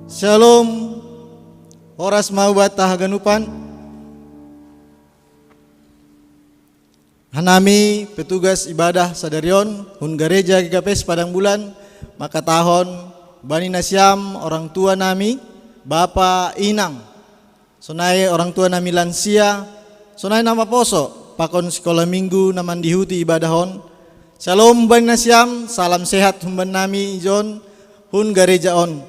Shalom, oras mau batah ganupan. Hanami petugas ibadah sadarion hun gereja GKPS Padang Bulan maka tahun bani nasiam orang tua nami Bapak Inang sonai orang tua nami lansia sonai nama poso pakon sekolah minggu naman dihuti ibadahon. Shalom bani nasiam, salam sehat humban nami John hun gereja on.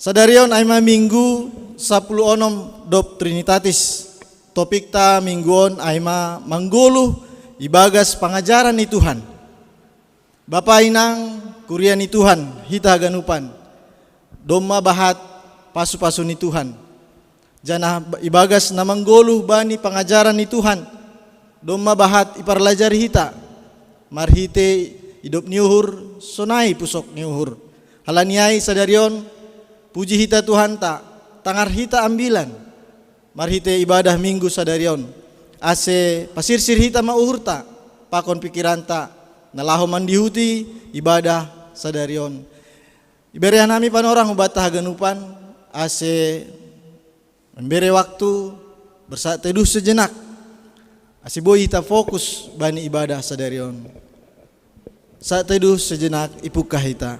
Sadarion aima minggu 10 onom dop Trinitatis. Topik ta mingguon aima mangguluh ibagas pangajaran ni Tuhan. Bapak Inang kurian ni Tuhan hita ganupan. Doma bahat pasu-pasu ni Tuhan. Jana ibagas na mangguluh bani pangajaran ni Tuhan. Doma bahat iparlajari hita. Marhite hidup niuhur sonai pusok niuhur. Halaniai sadarion puji hita Tuhan tak, tangar hita ambilan. Marhite ibadah minggu sadarion. Ase pasirsir hita mauhur tak, pakon pikiran tak. Nalaho mandihuti ibadah sadarion. Iberian nami panorang ubatah ganupan. Ase memberi waktu bersaat teduh sejenak. Ase boy hita fokus bani ibadah sadarion. Saat teduh sejenak ipukah hita.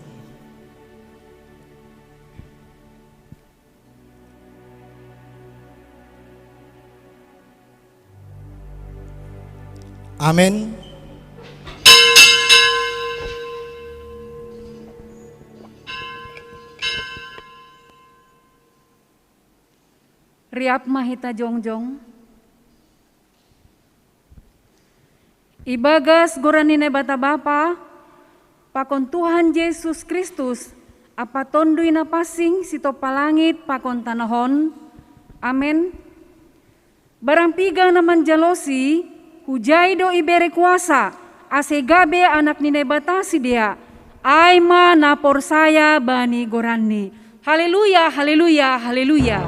Amin. Riap mahita jongjong. Ibagas goranine bata bapa, pakon Tuhan Yesus Kristus, apa tondui na pasing sito palangit pakon tanahon. Amin. Barang piga naman jalosi, hujai do ibere kuasa, ase gabe anak nine batasi dia, aima napor saya bani gorani. Haleluya, haleluya, haleluya.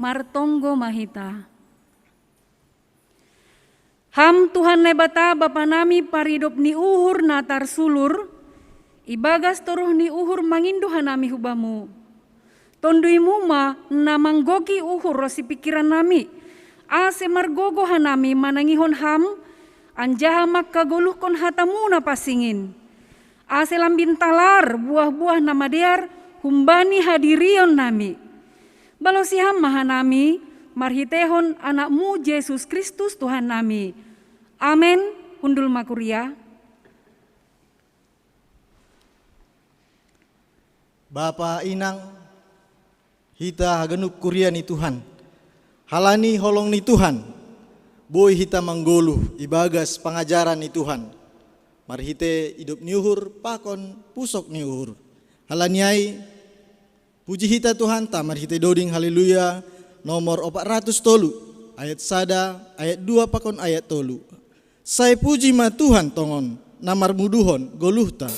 Martonggo mahita. Ham Tuhan lebata bapa nami paridop ni uhur natar sulur, ibagas toruh ni uhur manginduhan nami hubamu. Tondui muma namanggoki uhur rosi pikiran nami, ase margogohan nami manangihon ham, anjaha makkagoluh kon hatamu na pasingin. Ase lambin talar buah-buah nama dear humbani hadirion nami. Balosiham mahanami, marhitehon anakmu Yesus Kristus Tuhan nami. Amin, hundul makuria. Bapak Inang, hita hagenuk kuria ni Tuhan. Halani holong ni Tuhan. Boy hita manggoluh ibagas pangajaran ni Tuhan. Marhite hidup niuhur pakon pusok niuhur. Halaniai puji hita Tuhan tamar hita doding haleluya nomor 400 tolu ayat sada ayat 2 pakon ayat tolu. Saya puji ma Tuhan tongon namar muduhon goluhta.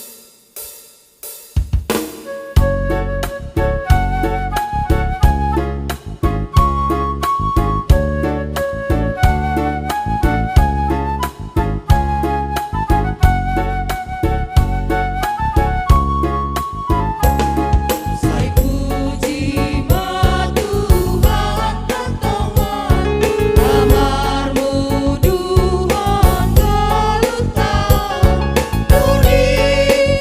Turi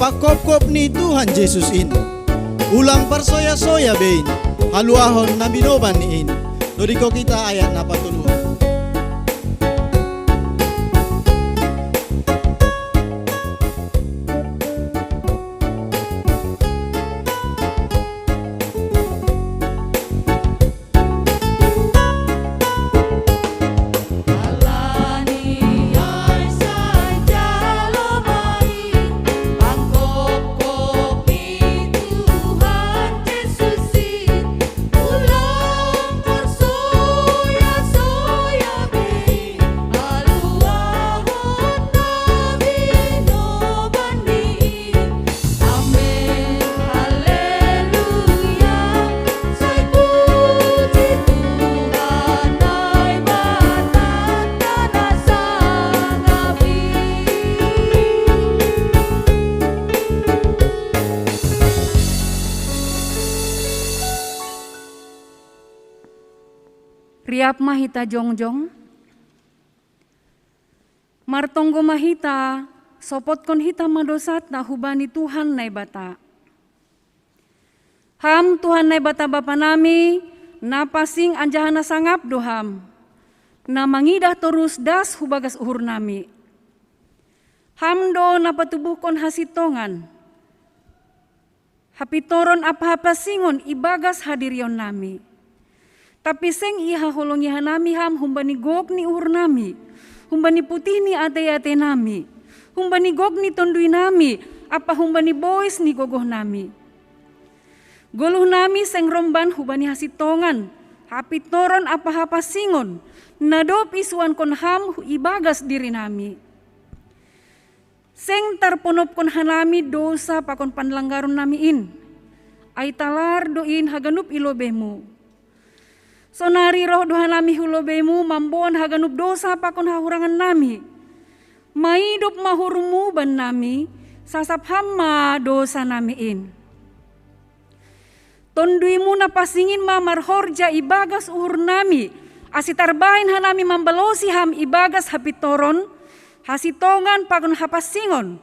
Pak kop ni Tuhan Yesus ini. Ulang parsoya-soya bein. Haluahon nabi noban ni ini. Dodi ko kita ayat na patuluhan. Riap mahita jongjong, martonggo mahita, sopot kon hita madosat na hubani Tuhan nai bata. Ham Tuhan nai bata bapa nami, na pasing anjahana sangap doham, na mangidah terus das hubagas uhur nami. Hamdo na patubuh kon hasitongan, hapitoron apa-apa singon ibagas hadirion nami. Tapi seng iha holong iha nami ham humbani gog ni uhur nami, humbani putih ni ate-ate nami, humbani gog ni tondui nami, apa humbani boys ni gogoh nami. Goluh nami seng romban hubani hasitongan, hapitoron apa-apa singon, nadop isuan kon ham ibagas diri nami. Seng tarponop kon hanami dosa pakon panlanggaron nami in, ay talar doin haganup ilobemu. Sonari roh doha nami hulobemu mambon haganup dosa pakon hahurangan nami. Maidop mahurumu ban nami sasap hama dosa nami in. Tonduimu na pasingin ma marhorja ibagas uhur nami. Asitarbain hanami mambelosi ham ibagas hapitoron. Hasitongan pakon hapasingon.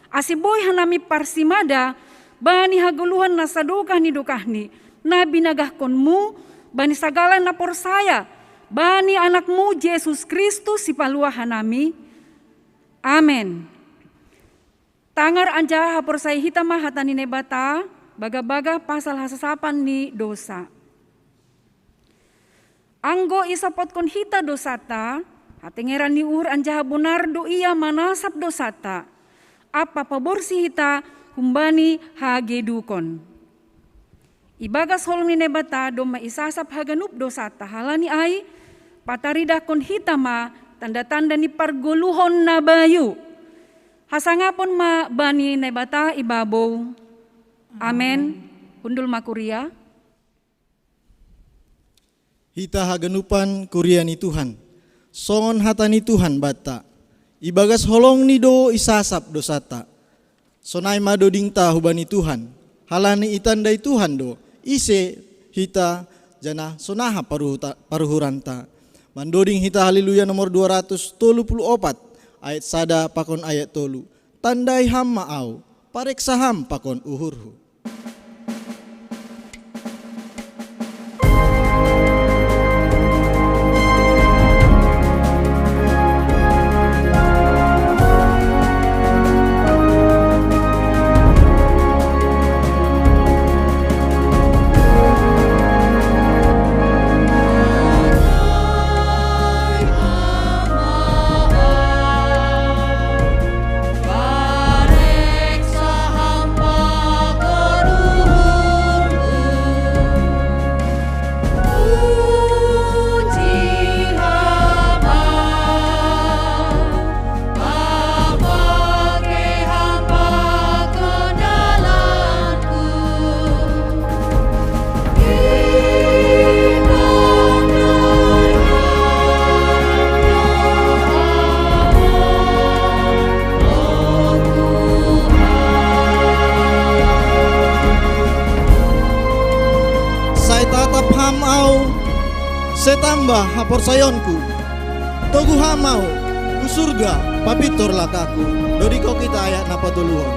Asiboy hanami parsimada bani haguluhan na sadukah ni dukahni. Na binagah konmu bani sagala na porsaya, bani anakmu Yesus Kristus si paluahan nami. Amen. Tangar anja haporsaya hita mahatani nebata, baga-baga pasal hasasapan ni dosa. Anggo isapot kon hita dosata, hatengeran ni uhur anja habunar do iya manasap dosata. Apa paborsi hita humbani hagedukon. Ibagas holong ni nebata do maisasap haganup dosata halani ay pataridah kon hitama tanda-tanda ni parguluhon na bayu. Hasangapon ma bani nebata ibabaw. Amen. Hundul makuria. Hita haganupan kuria ni Tuhan. Songon hata ni Tuhan bata. Ibagas holong ni do isasap dosata. Sonai madodingta hubani Tuhan. Halani itandai Tuhan do. Ise hita jana sonaha paruhuranta. Mandoding hita haleluya nomor 234 ayat sada pakon ayat tolu. Tandai ham maau pareksa ham pakon uhurhu. Setambah haporsayonku, togu hamau, ku surga, papitor lakaku, dodiko kita ayat napatuluhon.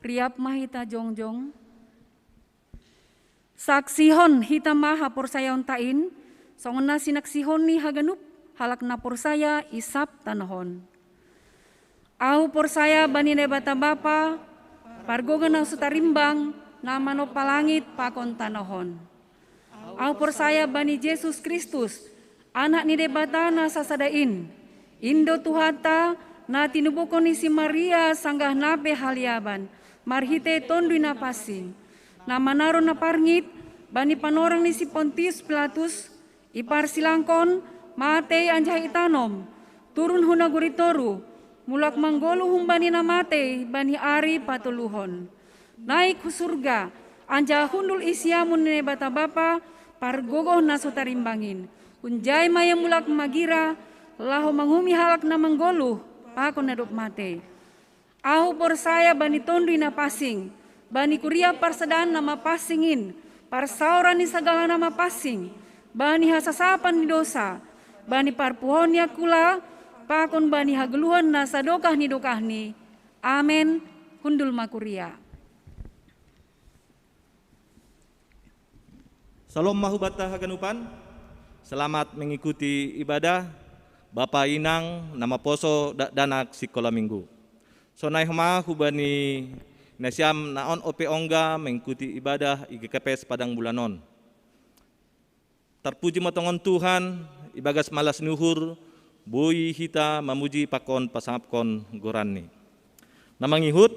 riap mahita jongjong. Saksihon hita maha porsayaon tain, songna sinaksihon ni haganup, halak na porsaya isap tanahon. Au porsaya banine bata bapa, pargogan na sutarimbang, namano palangit pakon tanahon. Au porsaya bani Yesus Kristus, anak ni debata na sasadain, Indo Tuhata na tinubukon ni si Maria sanggah nape haliaban, marhite tondui na pasing, na manaro na parngit, bani panorang ni si Pontius Pilatus, ipar silangkon, mate anjah itanom, turun hunaguritoru, mulak manggolu humbani na mate, bani ari patuluhon. Naik ku surga, anjah hundul isyamun ni bata bapa, pargogoh na sutarimbangin, unjay maya mulak magira, laho mangumi halak na manggoluh, pakon na dok mate. Ahu porsaya bani tondui na pasing, bani kuria parsadaan nama pasingin, parsauran ni segala nama pasing, bani hasasapan ni dosa, bani parpuhonnya kula, pakon bani hageluhan na sadokah ni dokah ni. Amen. Hundul makuria. Salam mahubata haganupan. Selamat mengikuti ibadah Bapa Inang nama poso danak sikola minggu. Sonai homa hubani nasiam naon ope ongga mengikuti ibadah IGKPS Padang Bulanon. Terpuji matongon Tuhan, ibagas malas nuhur, bui hita mamuji pakon pasapkon gorani. Namangihut,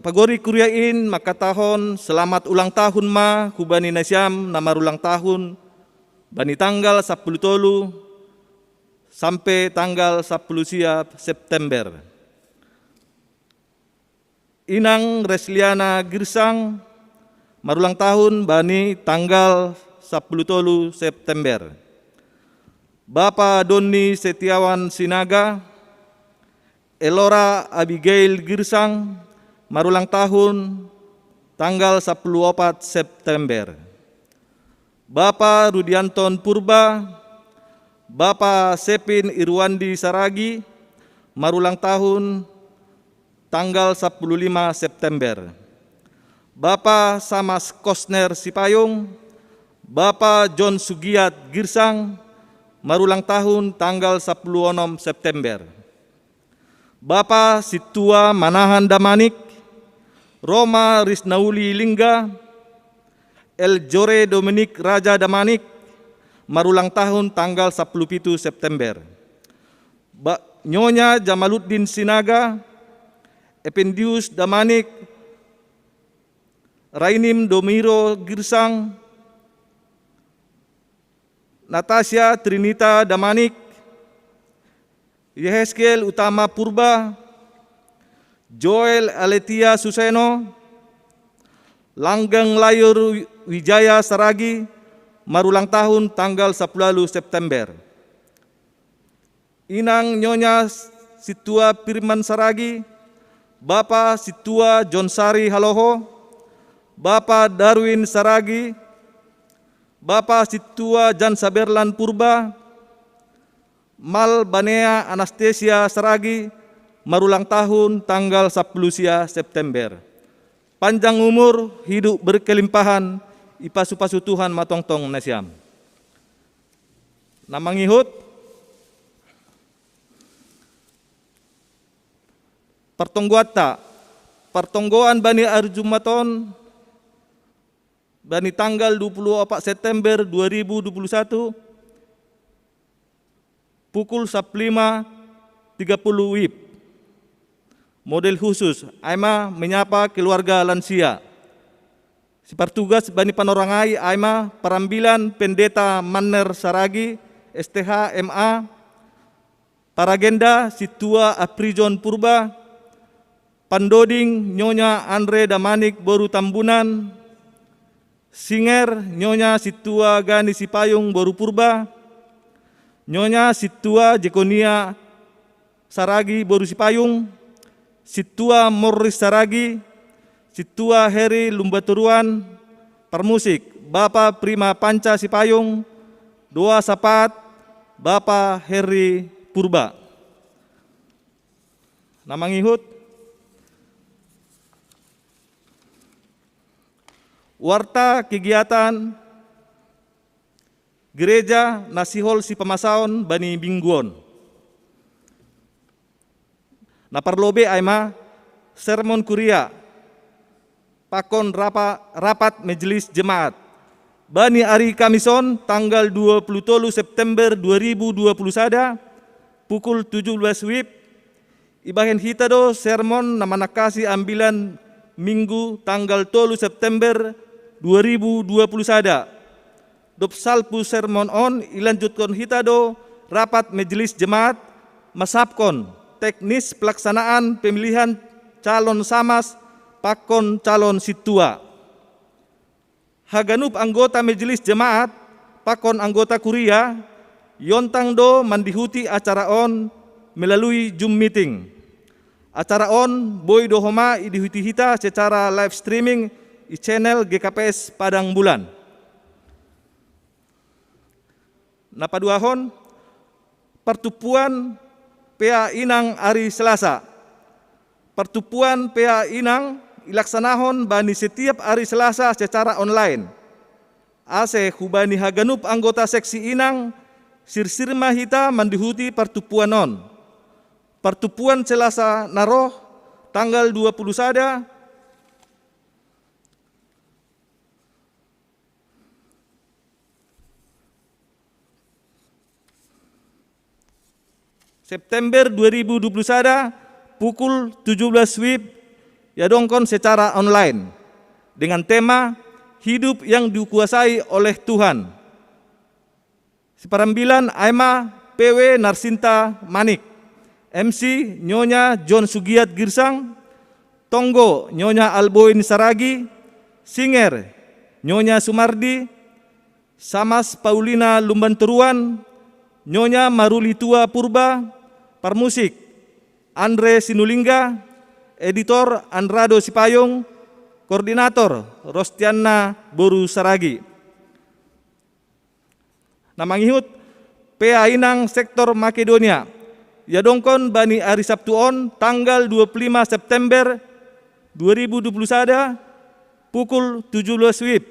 pagori kuriain maka tahun selamat ulang tahun ma hubani nasiam namar ulang tahun bani tanggal 10 tolu sampai tanggal 10 siap September. Inang Resliana Girsang marulang tahun bani tanggal 10 tolu September. Bapak Doni Setiawan Sinaga, Elora Abigail Girsang marulang tahun tanggal 14 September. Bapak Rudianton Purba, Bapak Sepin Irwandi Saragi marulang tahun tanggal 15 September. Bapak Samas Kosner Sipayung, Bapak John Sugiat Girsang marulang tahun tanggal 16 September. Bapak Situa Manahan Damanik, Roma Risnauli Lingga, El Jore Dominik Raja Damanik, marulang tahun tanggal 17 September. Nyonya Jamaluddin Sinaga, Ependius Damanik, Rainim Domiro Girsang, Natasha Trinita Damanik, Yeheskel Utama Purba, Joel Aletia Suseno, Langgeng Layur Wijaya Saragi, marulang tahun tanggal 10 September. Inang Nyonya Situa Firman Saragi, Bapak Situa John Sari Haloho, Bapak Darwin Saragi, Bapak Situa Jan Saberlan Purba, Mal Banea Anastasia Saragi, marulang tahun tanggal 10 September. Panjang umur, hidup berkelimpahan, ipasu-pasu Tuhan matongtong nasiam. Namangihut, pertonggoan Bani Arjumaton, Bani tanggal 24 September 2021, pukul 15.30 WIB. Model khusus, Aima menyapa keluarga lansia. Si Partugas Bani Panorangai, Aima Perambilan Pendeta Manner Saragi, STH MA, Paragenda Situa Aprijon Purba, Pandoding Nyonya Andre Damanik Boru Tambunan, Singer Nyonya Situa Gani Sipayung Boru Purba, Nyonya Situa Jekonia Saragi Boru Sipayung, Situa Morris Saragi, Situa Heri Lumbaturuan, Permusik, Bapak Prima Panca Sipayung, Doa Sapat, Bapak Heri Purba. Namangihut warta kegiatan Gereja Nasihol si Pemasaon Bani Bingguon. Naparlobe aima sermon kuria pakon rapat majelis jemaat Bani Ari Kamison tanggal 23 September 2021 pukul 17 WIB ibahen hitado sermon namanakasi ambilan Minggu tanggal 3 September 2021. Dop salpu sermon on ilanjutkan hitado rapat majelis jemaat masapkon teknis pelaksanaan pemilihan calon samas pakon calon situa. Haganup anggota majelis jemaat pakon anggota kuria yontang do mandihuti acara on melalui Zoom meeting. Acara on boy dohoma idihuti hita secara live streaming di channel GKPS Padang Bulan. Napaduahon pertupuan PA Inang hari Selasa. Pertupuan PA Inang ilaksanahon bani setiap hari Selasa secara online. Ase hubani haganup anggota seksi Inang sirsirma hita mandihuti pertupuan on. Pertupuan Selasa naroh tanggal 21 September 2021 pukul 17 WIB yadongkon secara online dengan tema hidup yang dikuasai oleh Tuhan. Separambilan Aima PW Narsinta Manik, MC Nyonya John Sugiat Girsang, Tonggo Nyonya Alboin Saragi, Singer Nyonya Sumardi, Samas Paulina Lumbanturuan, Nyonya Marulitua Purba, Parmusik Andre Sinulingga, Editor Andrado Sipayung, Koordinator Rostiana Boru Saragi. Namangihut PA Inang Sektor Makedonia, yadongkon bani hari Sabtu on tanggal 25 September 2021 pukul 17 WIB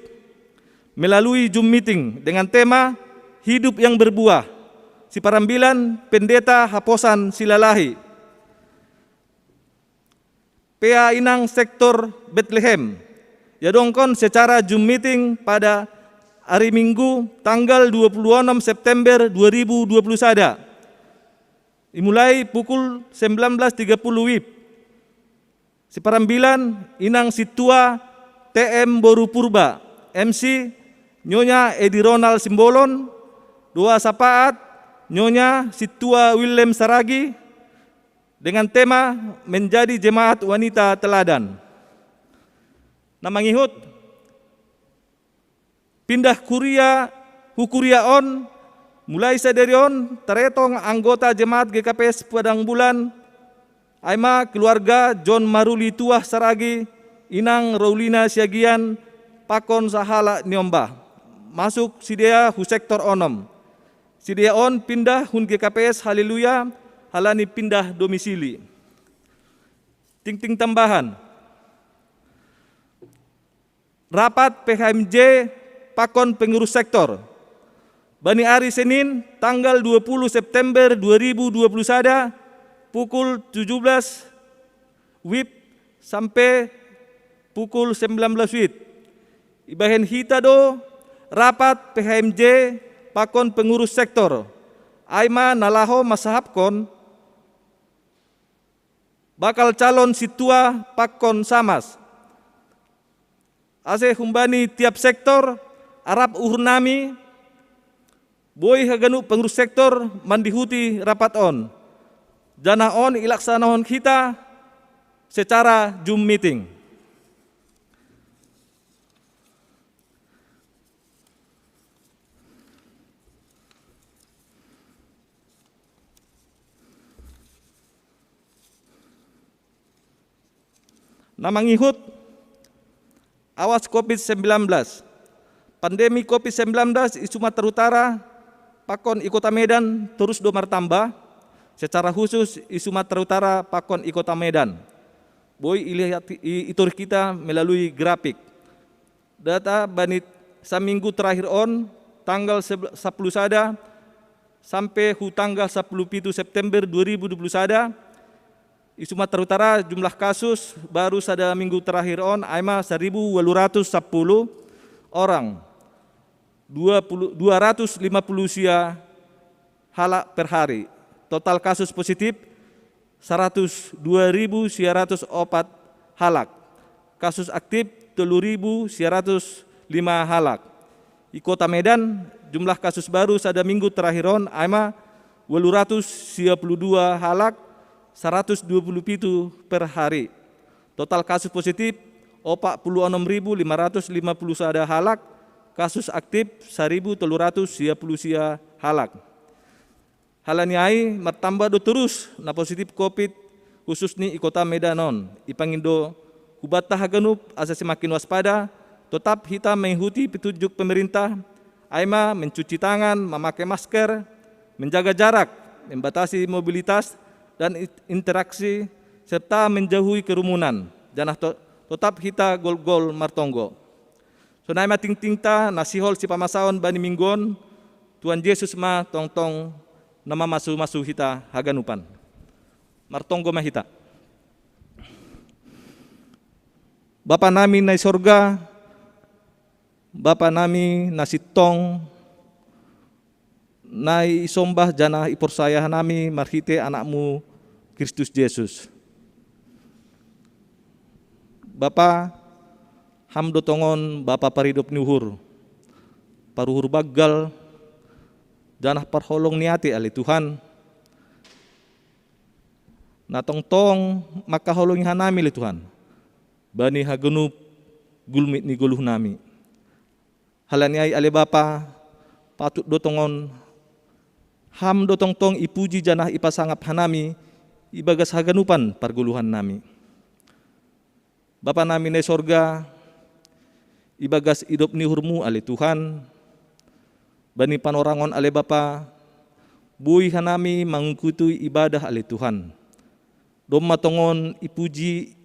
melalui Zoom meeting dengan tema hidup yang berbuah. Siparambilan Pendeta Haposan Silalahi. PA Inang Sektor Bethlehem yadongkon secara Zoom meeting pada hari Minggu tanggal 26 September 2021 dimulai pukul 19.30 WIB. Siparambilan Inang Situa TM Boru Purba, MC Nyonya Edi Ronald Simbolon, Doa Sapaat Nyonya Situa Willem Saragi dengan tema menjadi jemaat wanita teladan. Namangihut pindah kuria hukuria on mulai sadarion teretong anggota jemaat GKPS Padang Bulan Aima keluarga John Maruli Tuah Saragi Inang Raulina Siagian Pakon Sahala Nyombah masuk sidea hu sektor onom. Sidea on pindah hun GKPS Haleluya halani pindah domisili. Ting-ting tambahan. Rapat PHMJ Pakon Pengurus Sektor. Bani hari Senin tanggal 20 September 2021 pukul 17 WIB sampai pukul 19 WIB. Ibahen hitado rapat PHMJ Pakon Pengurus Sektor. Aima nalaho masahapkon bakal calon situa Pakon Samas. Ase humbani tiap sektor Arab uhurnami boy haganu pengurus sektor mandihuti rapat on. Jana on ilaksanahon kita secara Zoom meeting. Namangihut awas COVID-19. Pandemi COVID-19 di Sumatera Utara, Pakon Kota Medan terus domar tambah. secara khusus di Sumatera Utara pakon di Kota Medan. Boy ilihat itur kita melalui grafik. Data banit seminggu terakhir on tanggal 10 sada sampai tanggal 10 September 2021 di Sumatera Utara jumlah kasus baru pada minggu terakhir on aima 1.810 orang. 250 sia halak per hari. Total kasus positif 102.104 halak. Kasus aktif 3.105 halak. Di Kota Medan jumlah kasus baru pada minggu terakhir on aima 822 halak 127 per hari. Total kasus positif 46.551 halak, kasus aktif 1.330 halak. Halaniai bertambah terus na positif COVID khusus ni Kota Medanon. Ipangindo hubata haganup asa semakin waspada, tetap kita mengikuti petunjuk pemerintah, aima mencuci tangan, memakai masker, menjaga jarak, membatasi mobilitas dan interaksi, serta menjauhi kerumunan. Janah tetap kita gol-gol martonggo. So naima ting-tingta nasihol si pamasaon bani minggon, Tuhan Yesus ma tong-tong nama masu-masu kita haganupan. Martonggo mahita. Bapa nami na sorga, Bapa nami na sitong, na isombah jana iporsaya nami marhite anakmu Kristus Yesus. Bapa hamdo tongon Bapa paridop nuhur, paruhur bagal, janah parholong niati ali Tuhan. Natong-tong makaholong hanami li Tuhan. Bani hagenup gulmit ni guluh nami. Halaniai ali Bapa patut dotongon ham dotong-tong ipuji janah ipasangap hanami ibagas haganupan parguluhan nami. Bapa nami na sorga, ibagas idop ni hurmu ali Tuhan, bani panorangon ali Bapa, buih hanami mangkutui ibadah ali Tuhan. Dom matongon ipuji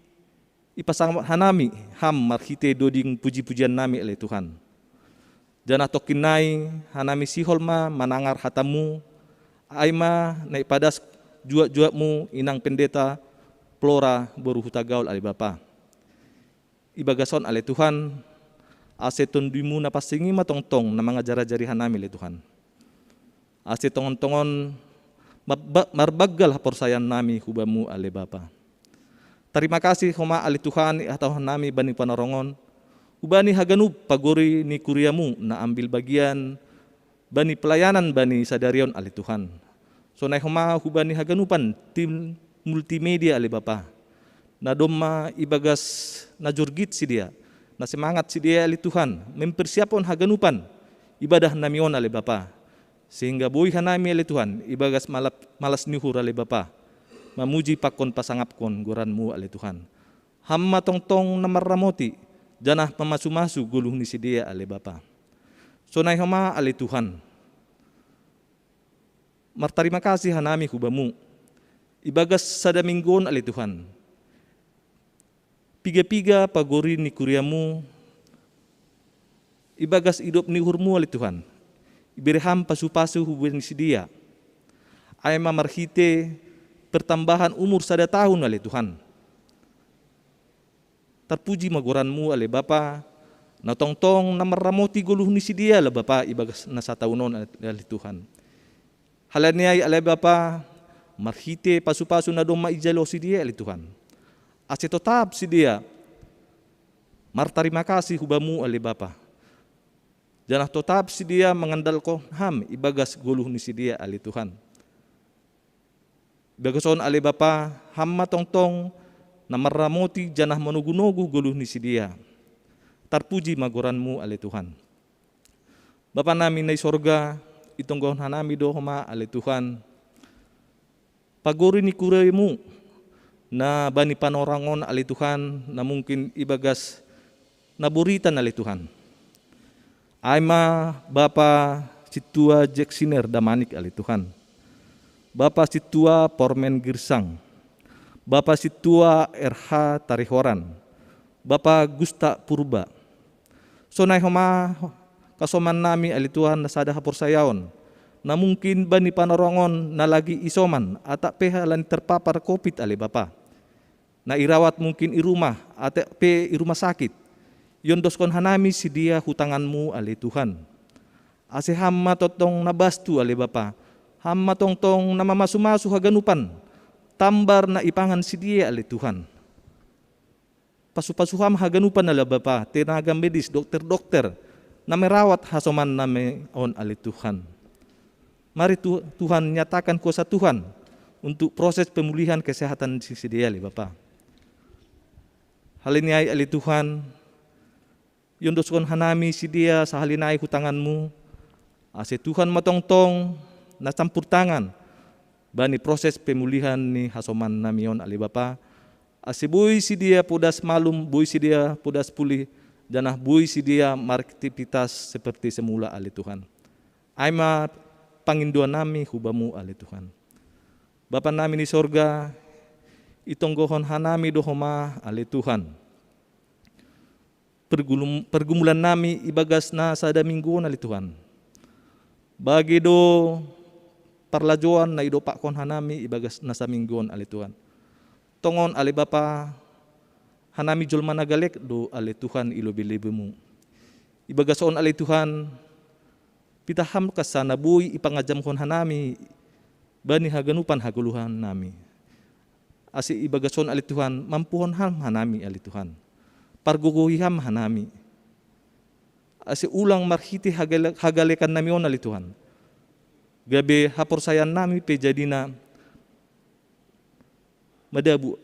ipasangap hanami ham marhite doding puji-pujian nami ali Tuhan. Janah tokinai hanami siholma manangar hatamu, aima na ipadas juak-juakmu inang pendeta Flora boru hutagaul ali Bapa. Ibagason ali Tuhan, ase tonduimu na pasingi matongtong na mga jara-jarihan nami ali Tuhan. Ase tongon-tongon marbaggal haporsayan nami hubamu ali Bapa. Terima kasih homa ali Tuhan atau nami bani panarongon, hubani haganup pagori ni kuriamu na ambil bagian bani pelayanan bani sadarion ali Tuhan. So naik homa hubani haganupan tim multimedia ali Bapa. Na doma ibagas na jurgit si dia, na semangat si dia ali Tuhan, mempersiapon haganupan ibadah namion ali Bapa. Sehingga buih hanami ali Tuhan, ibagas malas nuhur ali Bapa. Mamuji pakon pasangapkon guranmu ali Tuhan. Hamma tongtong na marramoti, janah pamasu-masu guluh ni si dia ali Bapa. So naik homa ali Tuhan. Martarima kasih hanami hubamu. Ibagas sada minggon ali Tuhan. Piga-piga pagori ni kuriamu. Ibagas idop ni hurmu ali Tuhan. Ibirham pasu-pasu hubungan si dia. Aima marhite pertambahan umur sada tahun ali Tuhan. Terpuji magoranmu ali Bapa. Na tongtong na marramoti guluh ni si dia la Bapa ibagas na sa taunon ali Tuhan. Halaniai ali Bapa, marhite pasu-pasu na doma ijalo si dia ali Tuhan. Ase tetap si dia. Martarima kasih hubamu ali Bapa. Janah tetap si dia mengandalko ham ibagas guluh ni si dia ali Tuhan. Ibagason ali Bapa, hamma tongtong na marramoti janah manugu-nugu guluh ni si dia. Terpuji magoranmu ali Tuhan. Bapa namin na sorga, itonggon hanami dohoma ali Tuhan. Pagori ni kuraimu na bani panorangon ali Tuhan na mungkin ibagas naburitan ali Tuhan. Aima Bapa situa Jack Siner damanik ali Tuhan. Bapak Situa Pormen Girsang, Bapak Situa RH Tarihoran, Bapak Gusta Purba. Sonai homa kasoman nami ali Tuhan nasada hapor sayaon, na mungkin bani panorongon na lagi isoman ata pehalan terpapar COVID ali Bapa. Na irawat mungkin i rumah ata pe i rumah sakit. Yon doskon hanami si dia hutanganmu ali Tuhan. Ase hamma totong nabastu ali Bapa. Hamma tongtong na mamasumasu haganupan. Tambar na ipangan si dia ali Tuhan. Pasu-pasuham haganupan ala Bapa. Tenaga medis, dokter-dokter na merawat hasoman name on ali Tuhan. Mari Tuhan nyatakan kuasa Tuhan untuk proses pemulihan kesehatan si dia ali Bapa. Halinai ali Tuhan, yon doskon hanami si dia sahalinai hutanganmu, ase Tuhan matongtong na campur tangan bani proses pemulihan ni hasoman namion ali Bapa. Ase bui si dia pudas malum, bui si dia pudas pulih, danah bui si dia beraktivitas seperti semula ali Tuhan. Aima panginduan nami hubamu ali Tuhan. Bapa nami di sorga, itonggohon hanami dohoma ali Tuhan. Pergumulan nami ibagas na sada mingguan ali Tuhan. Bagi do parlajuan na ido pakon hanami ibagas na sa mingguan ali Tuhan. Tongon ali Bapa, hanami jol managalek do ali Tuhan ilobi-libimu. Ibagason ali Tuhan, pitaham kasana buy ipangajam kon hanami bani haganupan haguluhan nami. Asi ibagason ali Tuhan, mampuhon ham hanami ali Tuhan. Parguguhiham hanami. Asi ulang marhiti hagalekan nami on ali Tuhan. Gabi hapor sayan nami pe jadina madabu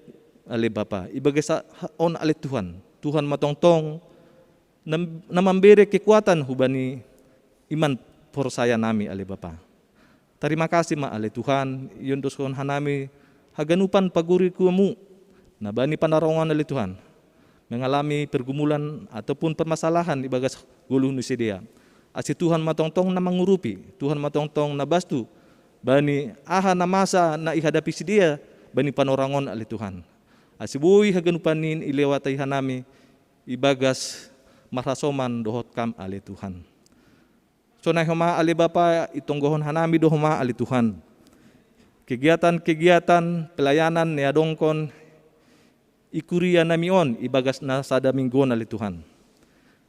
ali Bapa. Ibagasa on ali Tuhan. Tuhan matongtong na mambere kekuatan hubani iman por saya nami ali Bapa. Terima kasih ma ali Tuhan, yon doskon hanami haganupan pagurikumu na bani panarongan ali Tuhan. Mengalami pergumulan ataupun permasalahan ibagas guluh nu dia. Asi Tuhan matongtong na mangurupi, Tuhan matongtong na bastu bani aha na masa na ihadapi si dia bani panorangon ali Tuhan. Asi bui haganupanin ilewatay hanami ibagas marasoman dohot kam ali Tuhan. So na homa ali Bapa itonggohon hanami dohoma ali Tuhan. Kegiatan-kegiatan pelayanan ni adongkon ikuria namion ibagas na sada mingguan ali Tuhan.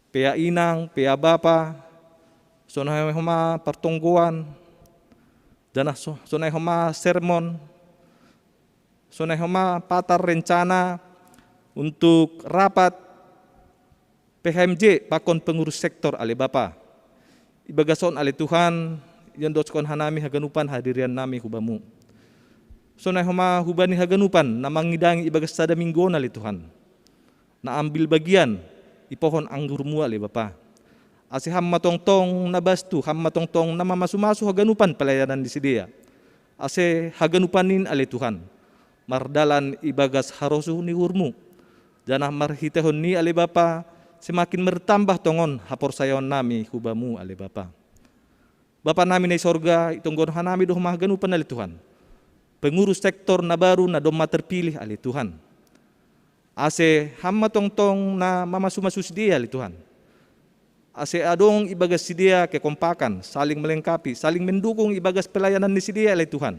Pea inang, pea Bapa, so na homa pertongguan, dan so na homa sermon, so na homa patar rencana untuk rapat PHMJ pakon pengurus sektor ali Bapa. Ibagason ali Tuhan, yan doskon hanami haganupan hadirian nami hubamu. So na huma hubani haganupan na mangidangi ibagas sada mingguan ali Tuhan. Na ambil bagian ipohon anggurmu ali Bapa. Asi ham matongtong na bastu, ham matongtong na mamasumasu haganupan pelayanan di sidia. Asi haganupanin ali Tuhan. Mardalan ibagas harosu ni urmu. Janah marhitehon ni ali Bapa semakin bertambah tongon hapor sayon nami hubamu ali Bapa. Bapa nami na sorga itonggon hanami doh mahaganupan ali Tuhan. Pengurus sektor na baru na doma terpilih ali Tuhan. Ase hamma tongtong na mamasumasus dia ali Tuhan. Ase adong ibagas si dia kekompakan, saling melengkapi, saling mendukung ibagas pelayanan ni si dia ali Tuhan.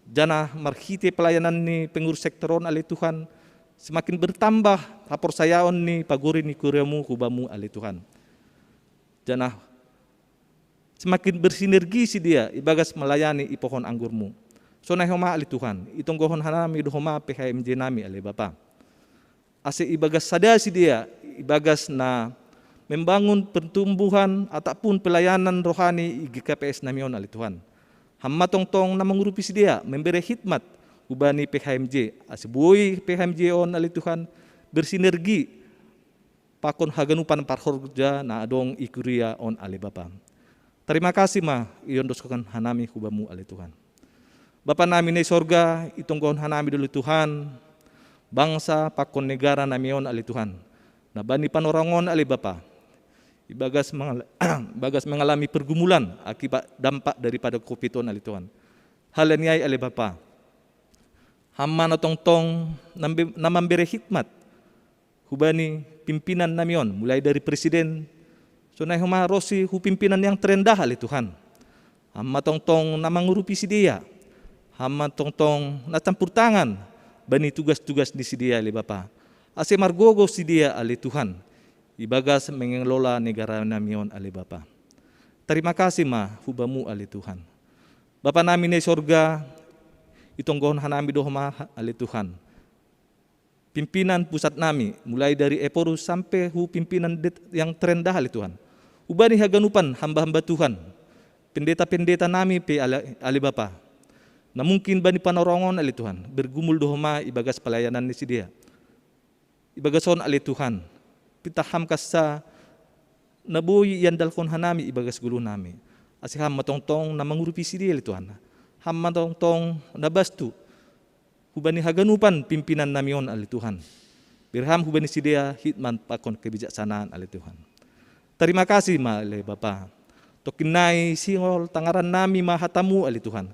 Jana marhite pelayanan ni pengurus sektoron ali Tuhan semakin bertambah hapor sayaon ni paguri ni kuremu hubamu ali Tuhan. Jana semakin bersinergi si dia ibagas melayani ipohon anggurmu. So na homa ali Tuhan, itong gohon hanami dohoma PHMJ nami ali Bapa. Ase ibagas sada si dia ibagas na membangun pertumbuhan ataupun pelayanan rohani IGKPS nami on ali Tuhan. Hamma tongtong na mengurupi si dia memberi khidmat ubani PHMJ. Ase buy PHMJ on ali Tuhan bersinergi pakon haganupan parhorja na adong ikuria on ali Bapa. Terima kasih ma iyon doskokan hanami hubamu ali Tuhan. Bapa nami ni sorga itonggon hanami dulu Tuhan. Bangsa pakon negara nami on ali Tuhan. Na bani panorangon ali Bapa. Ibagas mengalami pergumulan akibat dampak daripada COVID-19 ali Tuhan. Hal niai ale Bapa. Hamma na tongtong namambere hikmat hubani pimpinan namion mulai dari presiden sunai huma rosi hu pimpinan yang terendah ali Tuhan. Hamma tongtong namangurupi si dia. Hamma tongtong natampur tangan bani tugas-tugas di si dia ali Bapa. Ase margogo si dia ali Tuhan. Ibagas mengelola negara namion ali Bapa. Terima kasih ma hubamu ali Tuhan. Bapa nami di sorga, itonggohon hanami dohma ali Tuhan. Pimpinan pusat nami, mulai dari Eporus sampai pimpinan yang terendah ali Tuhan. Ubani haganupan hamba-hamba Tuhan. Pendeta-pendeta nami pe ali Bapa. Na mungkin bani panorongon ali Tuhan. Bergumul dohma ibagas pelayanan ni si dia. Ibagason ali Tuhan. Pitaham kasa nabuhi yan dalkon hanami ibagas gulu nami. Asih ham matongtong na mangurupi si dia Tuhan. Ham matongtong nabastu. Hubani haganupan pimpinan namion ali Tuhan. Birham hubani si dia hitman pakon kebijaksanaan ali Tuhan. Terima kasih ma ali Bapa. Tokinai singol tangaran nami mahatamu ali Tuhan.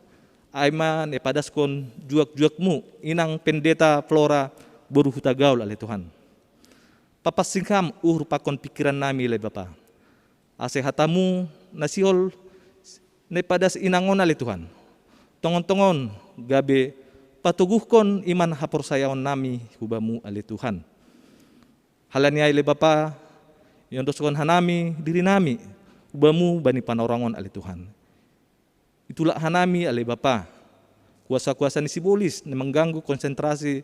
Aiman epadaskon juak-juakmu inang pendeta Flora boru hutagaul ali Tuhan. Papasingkam pakon pikiran nami le Bapa. Ase hatamu nasiol nepadas inangon ali Tuhan. Tongon-tongon gabe patuguhkon iman hapor sayaon nami hubamu ali Tuhan. Halania le Bapa yang doskon hanami diri nami hubamu bani panorangon ali Tuhan. Itulah hanami ali Bapa. Kuasa-kuasa ni sibolis na mengganggu konsentrasi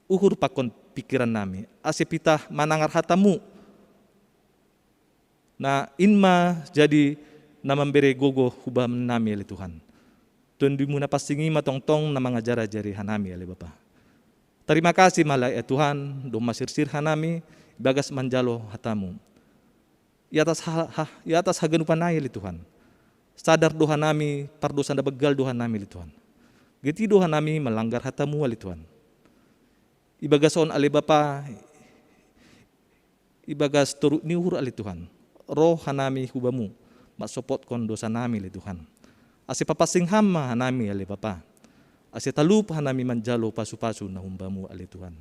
uhur pakon pikiran nami. Asipitah manangar hatamu. Na inma jadi namambere gogo hubam nami ali Tuhan. Tundimu na pasingi matongtong na mga jara-jari hanami ali Bapa. Terima kasih malai Tuhan, do masirsir hanami, bagas manjalo hatamu. I atas haganupan nai ali Tuhan. Sadar doha nami, pardosa na begal doha nami ali Tuhan. Giti doha nami melanggar hatamu ali Tuhan. Ibagason ali Bapa, ibagas turut niuhur ali Tuhan. Roh hanami hubamu, maksopot kon dosa nami ali Tuhan. Ase papasing hama hanami ali Bapa. Ase talup hanami manjalo pasu-pasu na humbamu ali Tuhan.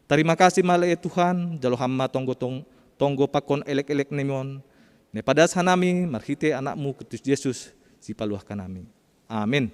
Terima kasih malai Tuhan, jalo hama tonggo pakon elek-elek nemon. Nepadas hanami marhite anakmu Kristus Yesus si paluah kanami. Amin.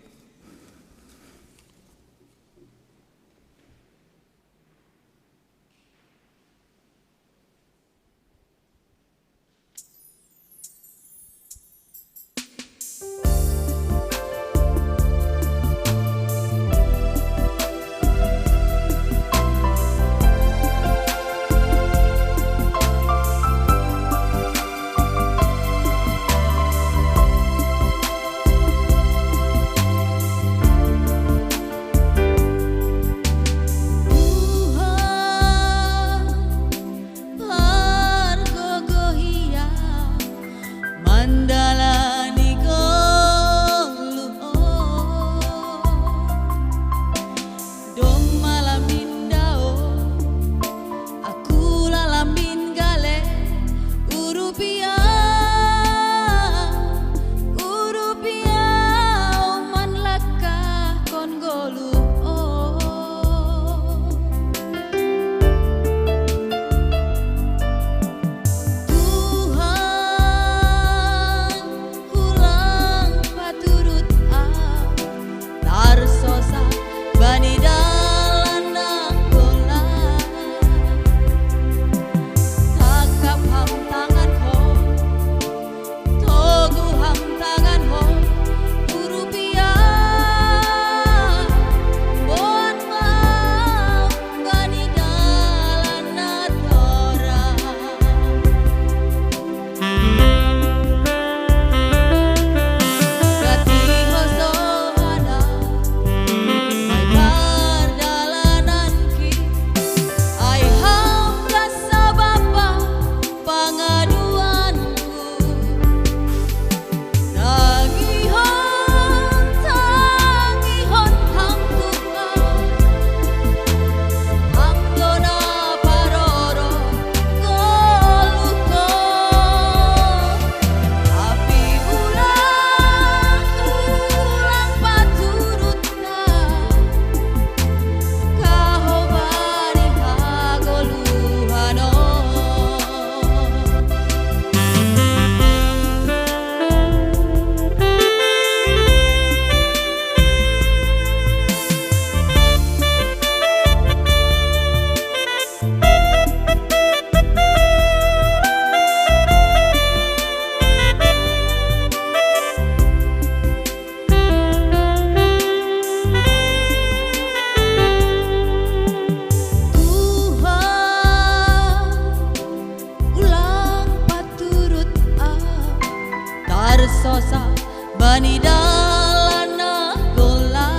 dalana gola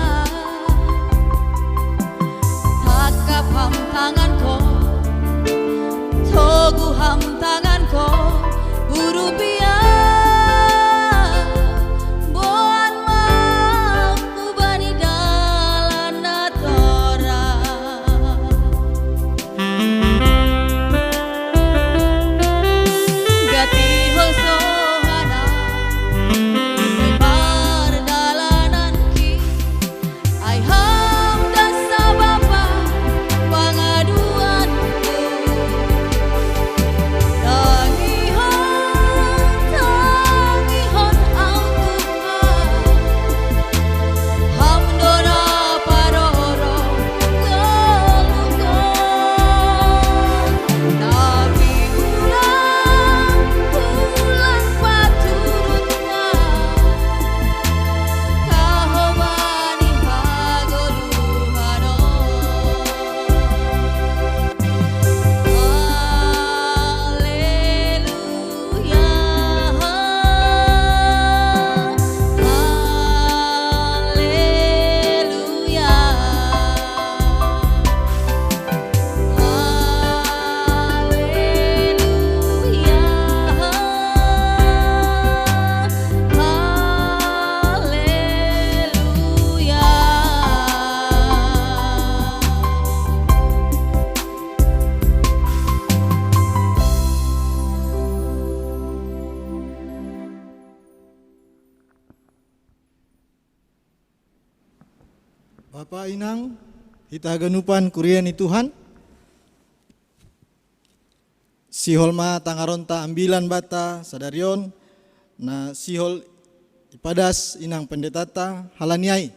takap ham tanganku togu ham tanganku urupia boan mau bani dalana tora gati hosohana lebar dalanan ki ai ham dasa bapa pangaduanku tangihon ang Tuhan ham dora paroro galukon tapi ulang paturutna kahobani hagoluhano Haleluya Haleluya Bapak Inang, kita ganupan kurian Tuhan. Sihol ma tangaronta ambilan bata sadarion na sihol ipadas inang pendetata halaniai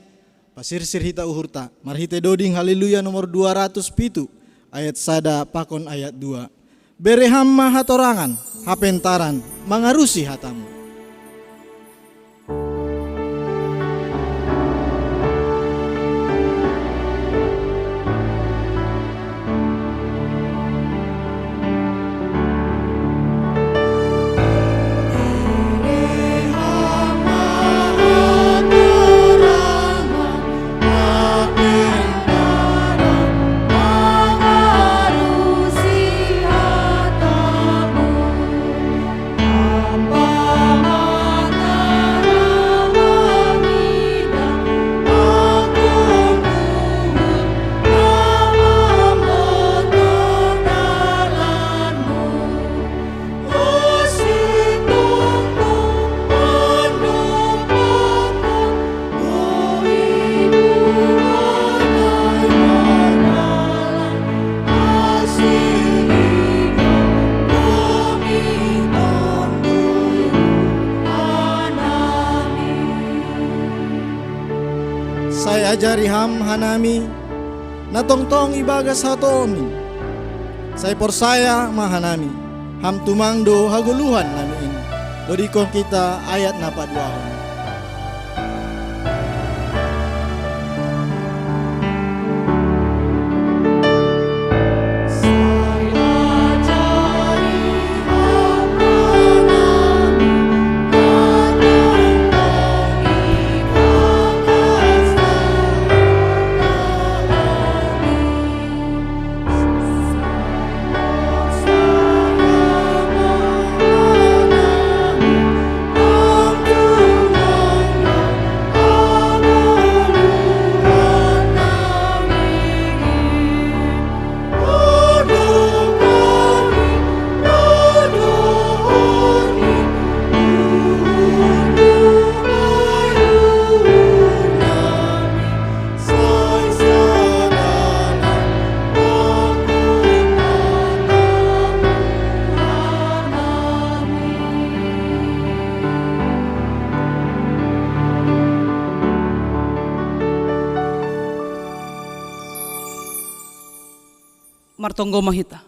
pasirsir hita uhurta marhite doding haleluya nomor 207 ayat sada pakon ayat 2 bereham mahatorangan hapentaran mangarusi hatamu. Saya ajari ham hanami natongtong ibagas hatomi. Saya porsaya mahanami ham tumangdo haguluhan nami ini. Dodikon kita ayat napa duahon. Martonggo mahita.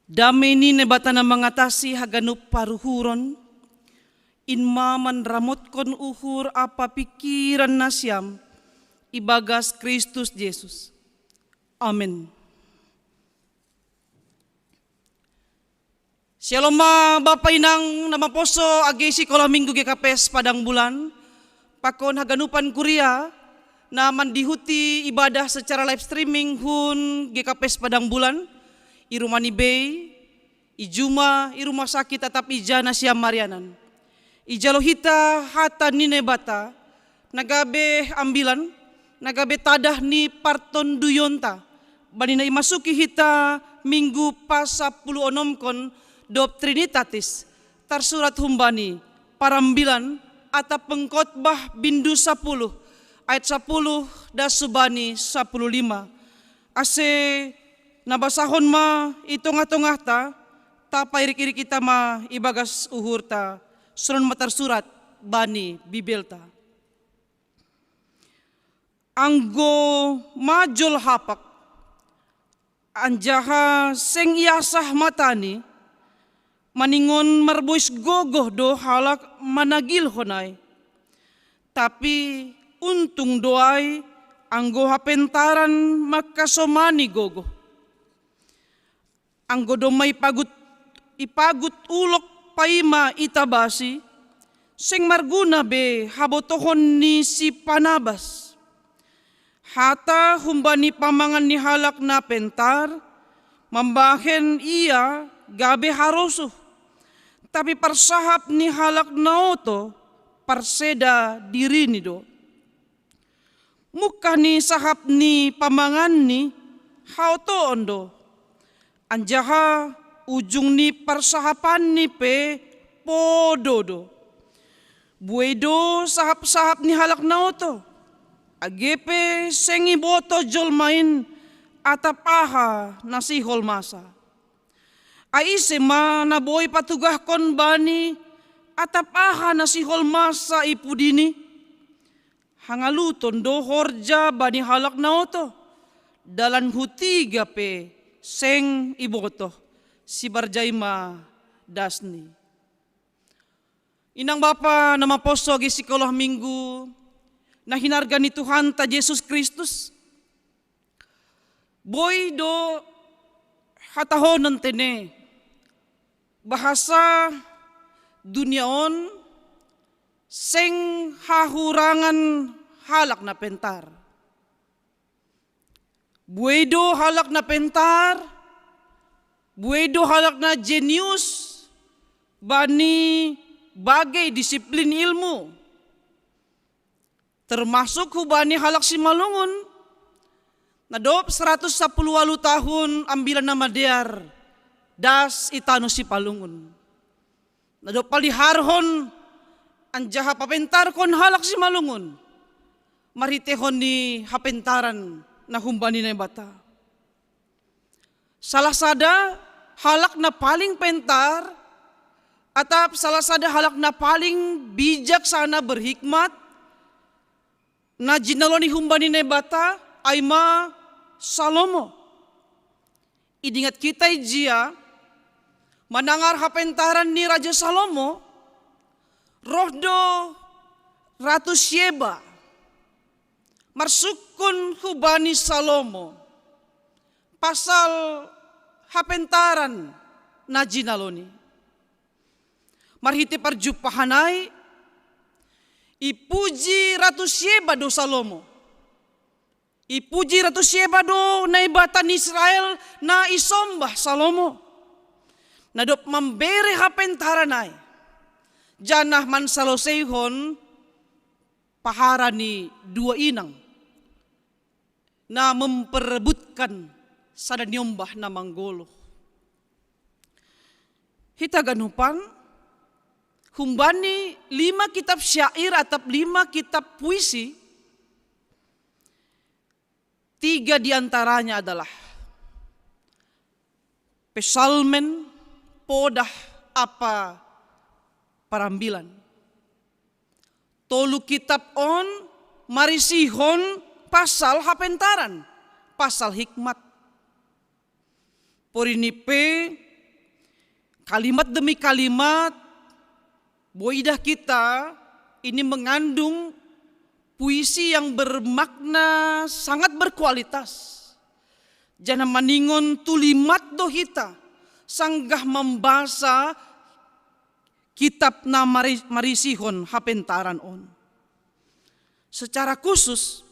Dami ni nebata na mangatasi haganup paruhuron, inmaman ramot kon uhur apa pikiran nasyam, ibagas Kristus Yesus. Amen. Shalom Bapak Inang nama poso agi sekolah minggu GKPS Padang Bulan. Pakon haganupan kuria na mandihuti ibadah secara live streaming hun GKPS Padang Bulan. Irumani Bay, Ijuma, irumah sakit tetap ija na siam Marianan. Ijalohita hata nine bata, nagabe ambilan, nagabe tadah ni parton duyonta. Banina imasuki hita minggu pasa 16 kon dop Trinitatis, tersurat humbani, parambilan, atap pengkhotbah bindu 10, ayat 10 das subani 15. Ase nabasahon ma itong-atongah ta pairik-irik kita ma ibagas uhur ta, suron matarsurat bani bibelta. Anggo majol hapak, anjaha seng iasah matani, maningon marbois gogoh do halak managil honai. Tapi untung doai anggo hapentaran makasomani gogoh. Anggo do may ipagut ulok paima itabasi, seng marguna be habotohon ni si Panabas. Hata humbani pamangan ni halak na pentar, mambahen iya gabe harosuh. Tapi persahap ni halak naoto, parseda diri ni do. Muka ni sahap ni pamangan ni, hauto ondo. Anjaha ujung ni persahapan ni pe podo do. Buedo sahap-sahap ni halak naoto. Agepe sengi boto jol main atapaha nasihol masa. Aise ma naboy patugah kon bani atapaha nasihol masa ipudini. Hangaluton do horja bani halak naoto. Dalan hutiga pe seng iboto si Barjaima dasni. Inang Bapa nama poso agi sekolah minggu na hinarga ni Tuhan ta Yesus Kristus. Boy do hatahonan tene bahasa duniaon seng hahurangan halak na pentar. Buedo halak na pentar, buedo halak na genius, bani bagai disiplin ilmu. Termasuk hubani halak si Malungun, nadop 110 tahun ambilan nama dear, das itano si Palungun. Nadop paliharhon, anjaha papentar kon halak si Malungun, maritehon ni hapentaran na humbani na bata. Salah sada halak na paling pentar, atap salah sada halak na paling bijaksana berhikmat, na jinaloni humbani na bata ay ma Salomo. Idingat kita ijia, manangar hapentaran ni Raja Salomo, rohdo Ratu Syeba, marsukun hubani Salomo, pasal hapentaran na jinaloni. Marhiti parjupahanay, ipuji Ratu Syeba do Salomo. Ipuji Ratu Syeba do naibatan Israel na isombah Salomo. Nadop memberi hapentaranay. Janah man salosehon pahara ni dua inang na memperebutkan sada nyombah na manggolo. Hita ganupan humbani 5 kitab syair atau 5 kitab puisi. 3 diantaranya adalah pesalmen, podah, apa parambilan. Tolu kitab on marisihon pasal hapentaran, pasal hikmat. Porinipe kalimat demi kalimat boidah kita ini mengandung puisi yang bermakna sangat berkualitas. Jangan maningon tulimat do hita sanggah membaca kitab na marisihon hapentaran on. Secara khusus,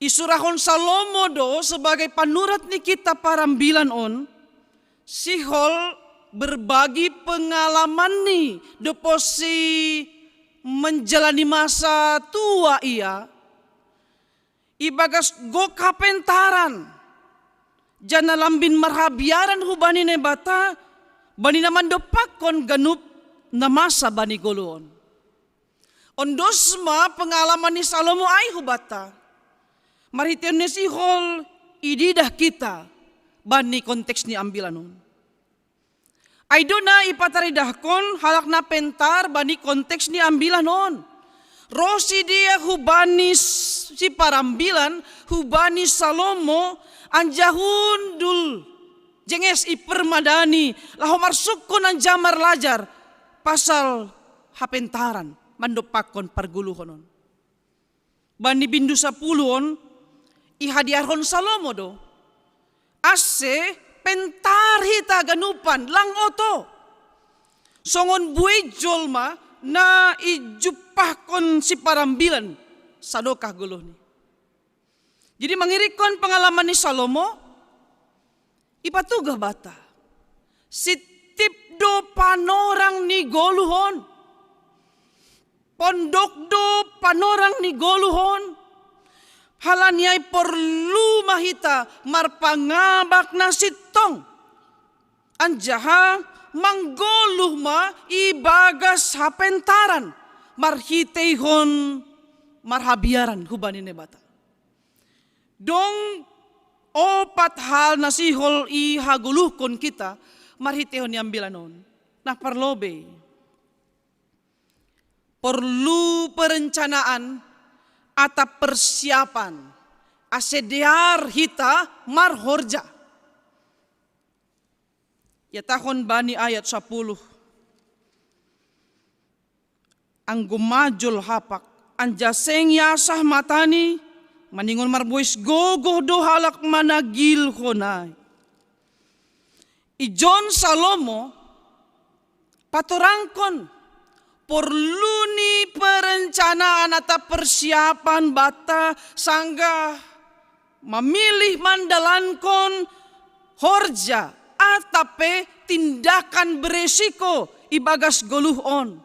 isurahon Salomo do sebagai panurat ni kitab parambilan on, sihol berbagi pengalaman ni deposi menjalani masa tua ia, ibagas go kapentaran, jana lambin marhabiaran hubani nebata, bani naman dopakon ganup na masa bani goluon. Ondosma pengalaman ni Salomo ay hubata. Maritian ni sihol ididah kita bani konteks ni ambilanon. Ay do na ipataridahkon halak na pentar bani konteks ni ambilanon. Rosi dia hubani si parambilan, hubani Salomo anjahundul jenges ipermadani lahomar sukun ang jamar lajar pasal hapentaran mandopakon parguluhonon. Bani bindu 10 ihadiarhon Salomo do. Ase pentar hita ganupan lang oto. Songon buay jolma na ijupahkon si parambilan sadokah guluh ni. Jadi mangirikon pengalaman ni Salomo, ipatugah bata. Sitip do panorang ni goluhon. Pondok do panorang ni goluhon. Halanyay perlu mahita marpangabak na sitong. Anjaha manggoluh ma ibagas hapentaran. Marhitehon marhabiaran hubani nebata. Dong opat hal nasihol ihaguluhkon kita marhitehon niambilanon. Nah parlobe. Perlu perencanaan atau persiapan. Asediar hita marhorja. Ya tahun bani ayat 10. Anggumajul hapak. Anjaseng yasah matani. Maningon marbuis gogoh do halak managil honay. Ijon Salomo patorangkon. Perlu ni perencanaan atau persiapan bata sangga memilih mandalankon horja atape tindakan beresiko ibagas goluh on.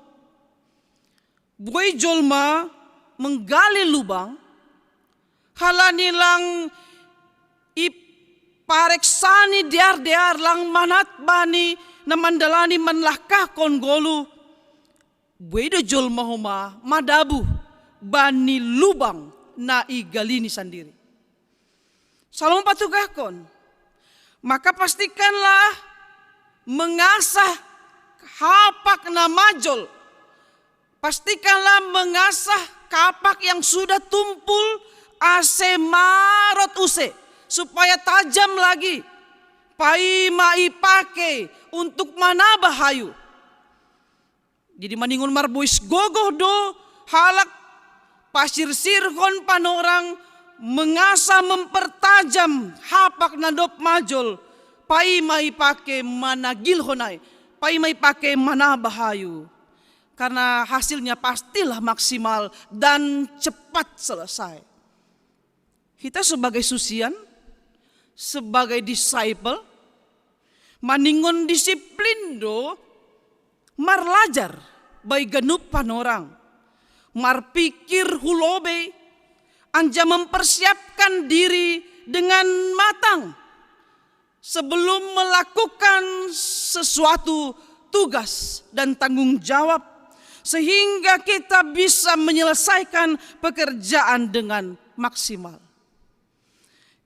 Buay jolma menggali lubang halanilang ipareksani diar lang manat bani na mandalani manlahkah kon goluh. Buedo jol mahoma madabu bani lubang na igalini sendiri. Salomo patugahkon. Maka pastikanlah mengasah hapak na majol. Pastikanlah mengasah kapak yang sudah tumpul ase marot use. Supaya tajam lagi. Pai maipake untuk manabah hayu. Jadi maningon marbuis gogoh do halak pasir sirkon panorang mengasah mempertajam hapak nadop majol pai mai pake managil honai pai mai pake mana bahayu karena hasilnya pastilah maksimal dan cepat selesai. Kita sebagai susian, sebagai disciple maningon disiplin do marlajar bay ganup panorang, marpikir hulobe, anja mempersiapkan diri dengan matang sebelum melakukan sesuatu tugas dan tanggung jawab sehingga kita bisa menyelesaikan pekerjaan dengan maksimal.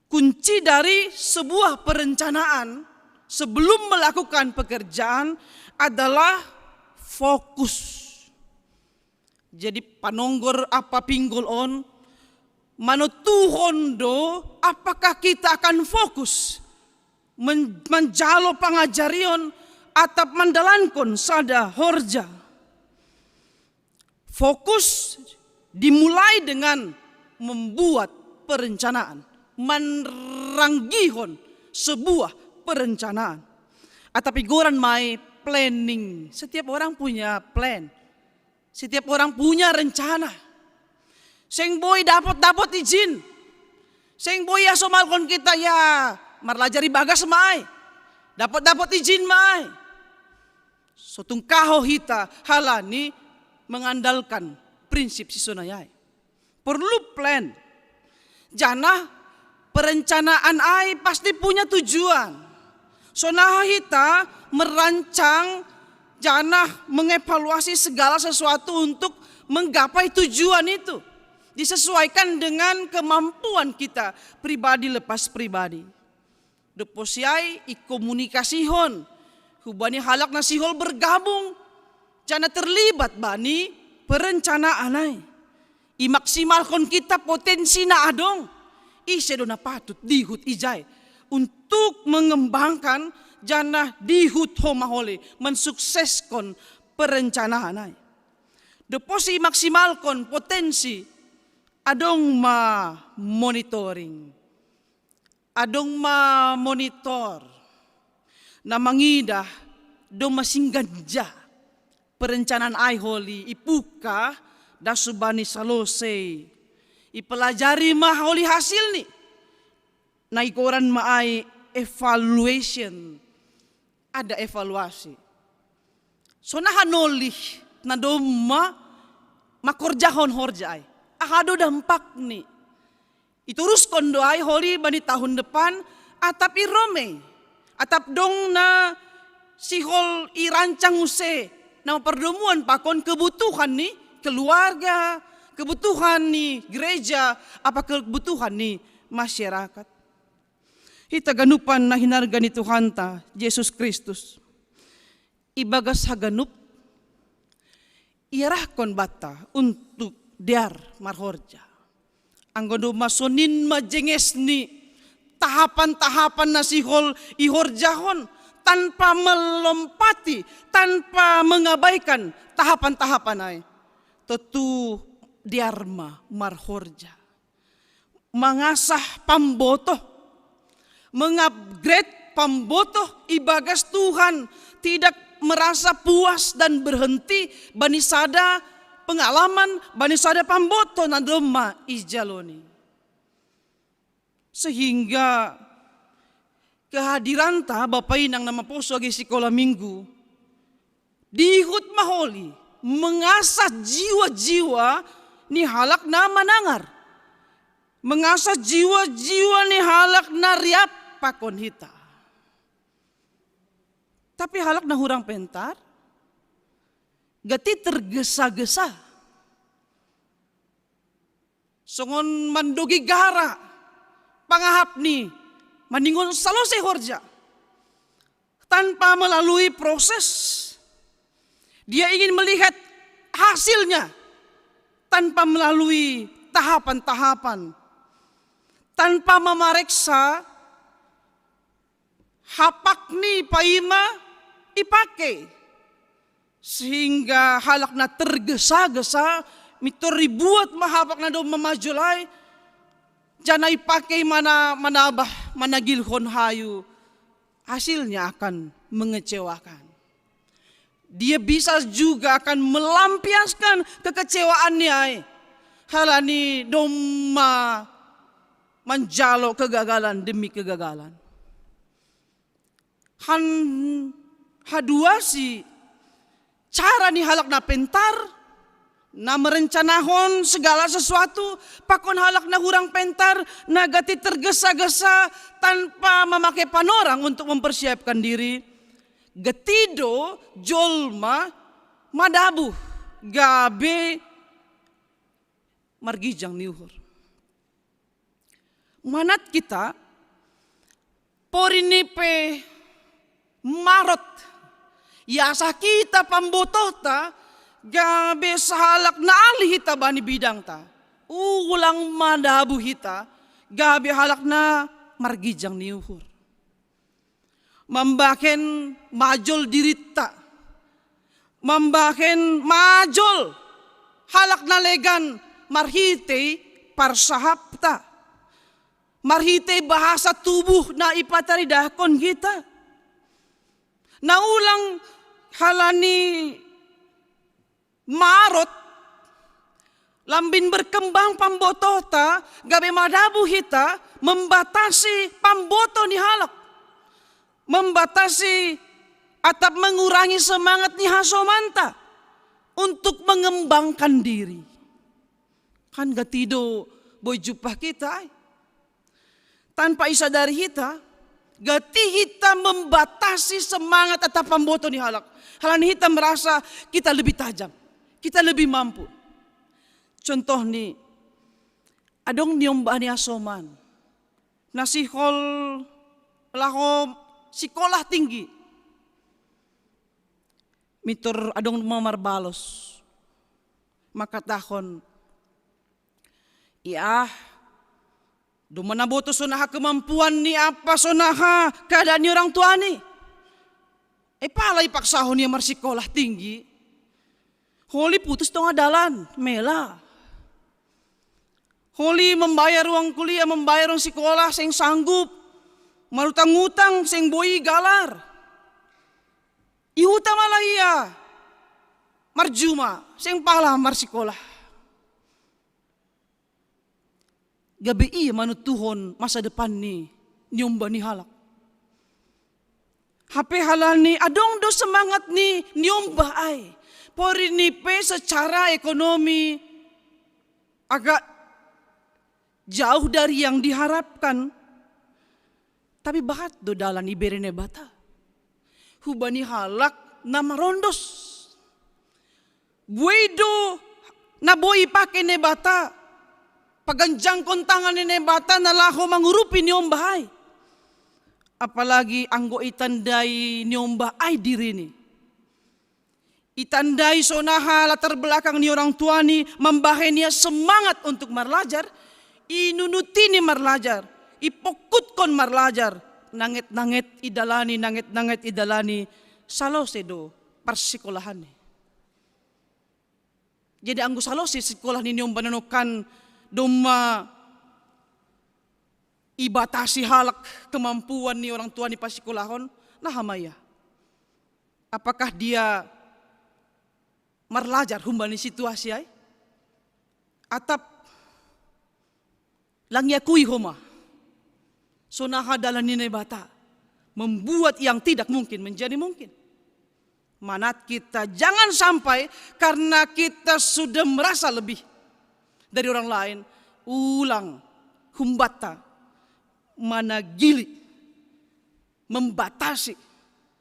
Kunci dari sebuah perencanaan sebelum melakukan pekerjaan adalah fokus. Jadi panonggor apa pinggul on, manutuhon do, apakah kita akan fokus menjalo pangajarion atau mandalankon sada horja. Fokus dimulai dengan membuat perencanaan, meranggihon sebuah perencanaan. Atapi goran mai planning. Setiap orang punya plan. Setiap orang punya rencana. Seng boy dapat izin. Seng boy ya somalkon kita ya marlajari bagas mai. Dapat izin mai. Sotung kaho hita halani mengandalkan prinsip sisunayai. Perlu plan. Jana perencanaan ai pasti punya tujuan. Sonaha hita merancang, jana mengevaluasi segala sesuatu untuk menggapai tujuan itu. Disesuaikan dengan kemampuan kita pribadi lepas pribadi. Deposiai ikomunikasihon. Hubani halak nasihol bergabung. Jana terlibat bani perencanaan ai. Imaksimalkan kita potensi na adong. Isedona patut dihut ijai. Untuk mengembangkan jana dihut homahole. Mensukseskan perencanaan ai. Deposi maksimalkan potensi. Adong ma monitoring. Adong ma monitor. Na mangidah do masing ganja. Perencanaan ai holi ipuka da subani salose. Ipelajari ma holi hasil ni. Na ikoran ma ai evaluation. Ada evaluasi. So na hanolih na do makorjahon horja ai. Ahado dampak ni. Iturus kondo ai holi bani tahun depan atap irome. Atap dong na sihol irancang use na pertemuan pakon kebutuhan ni keluarga, kebutuhan ni gereja, apa kebutuhan ni masyarakat. Hita ganupan na hinarga ni Tuhan ta, Yesus Kristus. Ibagas haganup, iarahkon bata untuk diar marhorja. Anggono masonin majenges ni tahapan-tahapan nasihol ihorjahon tanpa melompati, tanpa mengabaikan tahapan-tahapan ay. Tentu diarma marhorja. Mengasah pamboto, mengupgrade pamboto ibagas Tuhan, tidak merasa puas dan berhenti banisada pengalaman, banisada pamboto na doma ijaloni. Sehingga kehadiran ta Bapak Inang nama poso agi sekolah minggu dihut maholi mengasah jiwa-jiwa ni halak na manangar, mengasah jiwa-jiwa ni halak na riap pakon hita. Tapi halak na hurang pentar gati tergesa-gesa songon mandogi gara pangahap ni maningon salose horja tanpa melalui proses. Dia ingin melihat hasilnya tanpa melalui tahapan-tahapan, tanpa memeriksa hapak ni paima ipake, sehingga halak na tergesa-gesa mitor ribuat mahapak na do memajulay. Jana ipakai manabah managilhon hayu, hasilnya akan mengecewakan. Dia bisa juga akan melampiaskan kekecewaannya. Halani doma menjalo kegagalan demi kegagalan. Haduasi cara ni halak na pentar na merencanahon segala sesuatu pakon halak na hurang pentar na gati tergesa-gesa tanpa memakai panorang untuk mempersiapkan diri. Getido jolma madabu gabe margijang niuhur. Manat kita porinipe marot yasa kita pambotota gabe sahalak na alih hita bani bidang ta. Ulang madabu hita gabe halak na margijang niuhur. Membaken majol dirita. Membaken majol halak na legan marhite parsahapta. marhite bahasa tubuh na ipataridakon kita. Naulang halani marot, lambin berkembang pamboto ta, gabe madabu hita, membatasi pamboto ni halak. Membatasi atau mengurangi semangat ni hasomanta untuk mengembangkan diri. Kan gatido boy jupah kita. Tanpa isadari kita, gati kita membatasi semangat atau pamboto ni halak. Halani kita merasa kita lebih tajam, kita lebih mampu. Contoh nih, adong niomba ni asoman, nasihol lahom sekolah tinggi, mitur adong mamarbalos, maka tahon, iya, dumana boto sonaha kemampuan ni apa sonaha keadaan ni orang tua ni. Palay paksahon niya marsikolah tinggi, holi putus tong adalan, mela. Holi membayar uang kuliah, membayar uang sekolah, sing sanggup, marutang-utang, sing boi galar. Ihuta malah iya, marjuma, sing pala marsikolah. Gabi iya manutuhon masa depan ni, nyomba ni halak. HP halal ni adong do semangat ni nyomba ay. Pori ni pe secara ekonomi agak jauh dari yang diharapkan. Tapi bahat do dalan iberene bata. Hubani halak nama rondos. Buedo na boy pake ne bata. Paganjang kontangan ne bata na laho mangurupi nyomba ay. Apalagi anggo itandai nyomba ay diri ni. Itandai sonaha latar belakang ni orang tua ni membahe niya semangat untuk marlajar. Inunuti ni marlajar. Ipokut kon marlajar. Nanget-nanget idalani, nanget-nanget idalani. Salosedo parsikolahan ni. Jadi anggo salose sekolah ni nyomba nanokan doma ibatasi halak kemampuan ni orang tua ni pasikolahon, nah hamaya. Apakah dia marlajar humbani situasi ay? Atap lang yakui homa. Sonaha dalan ni bata membuat yang tidak mungkin menjadi mungkin. Manat kita jangan sampai karena kita sudah merasa lebih dari orang lain, ulang humbata mana gili membatasi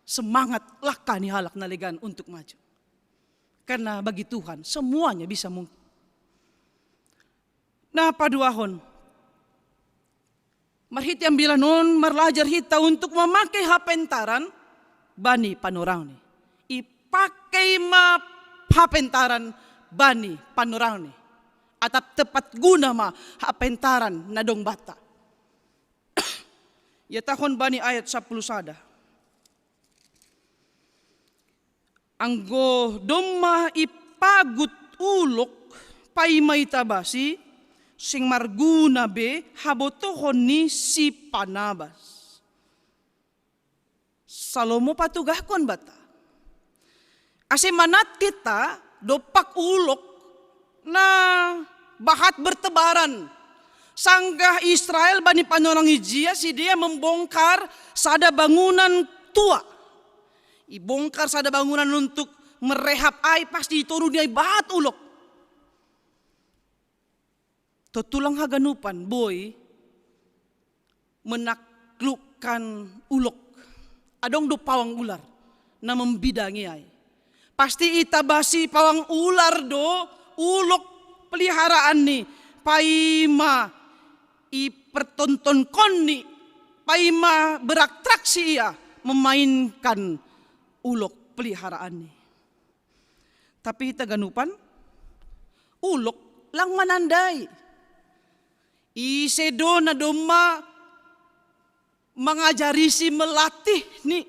semangat lakani halak nalegan untuk maju. Karena bagi Tuhan semuanya bisa mungkin. Nah paduahon marhit yang bilang non marlajar hita untuk memakai hapentaran bani panorang ni. Ipakai ma hapentaran bani panorang ni. Atap tepat guna ma hapentaran nadong bata. Ya tahun bani ayat 10 sada. Anggo domma ipagut ulok paimay tabasi sing marguna be habotohon ni si panabas. Salomo patugahkon bata. Ase manat kita dopak ulok na bahat bertebaran. Sanggah Israel bani panorang ijia si dia membongkar sada bangunan tua. Ibongkar sada bangunan untuk merehab ay pasti turun dia bahat ulok. Tutulang haganupan boy menaklukkan ulok. Adong do pawang ular na membidangi ay. Pasti itabasi pawang ular do ulok peliharaan ni paima ipertonton koni paima beratraksi ia memainkan ulok peliharaan ni. Tapi taganupan ulok lang manandai. Isedo na doma mengajari si melatih ni.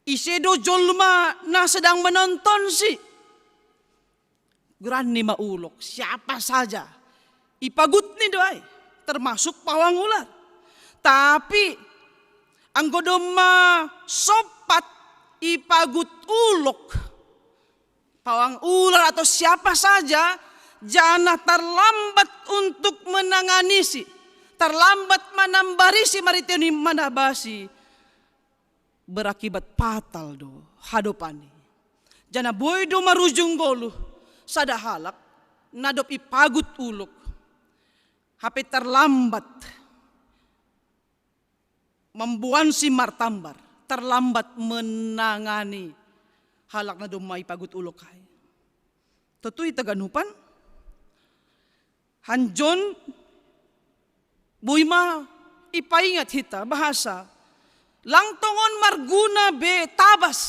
Isedo jolma na sedang menonton si. Gerani maulok siapa saja. Ipagut ni doay. termasuk pawang ular. Tapi anggodoma sopat ipagut ulok, pawang ular atau siapa saja, jangan terlambat untuk menanganisi, terlambat manambarisi maritini manabasi, berakibat fatal do hadopani. Jana boy do marujung golu sada halak nadop ipagut ulok, hape terlambat membuan si martambar, terlambat menangani halak na dumay pagut ulok hay. Totoo itaganupan, hanjon buyma ipaingat hita bahasa, langtongon marguna be tabas,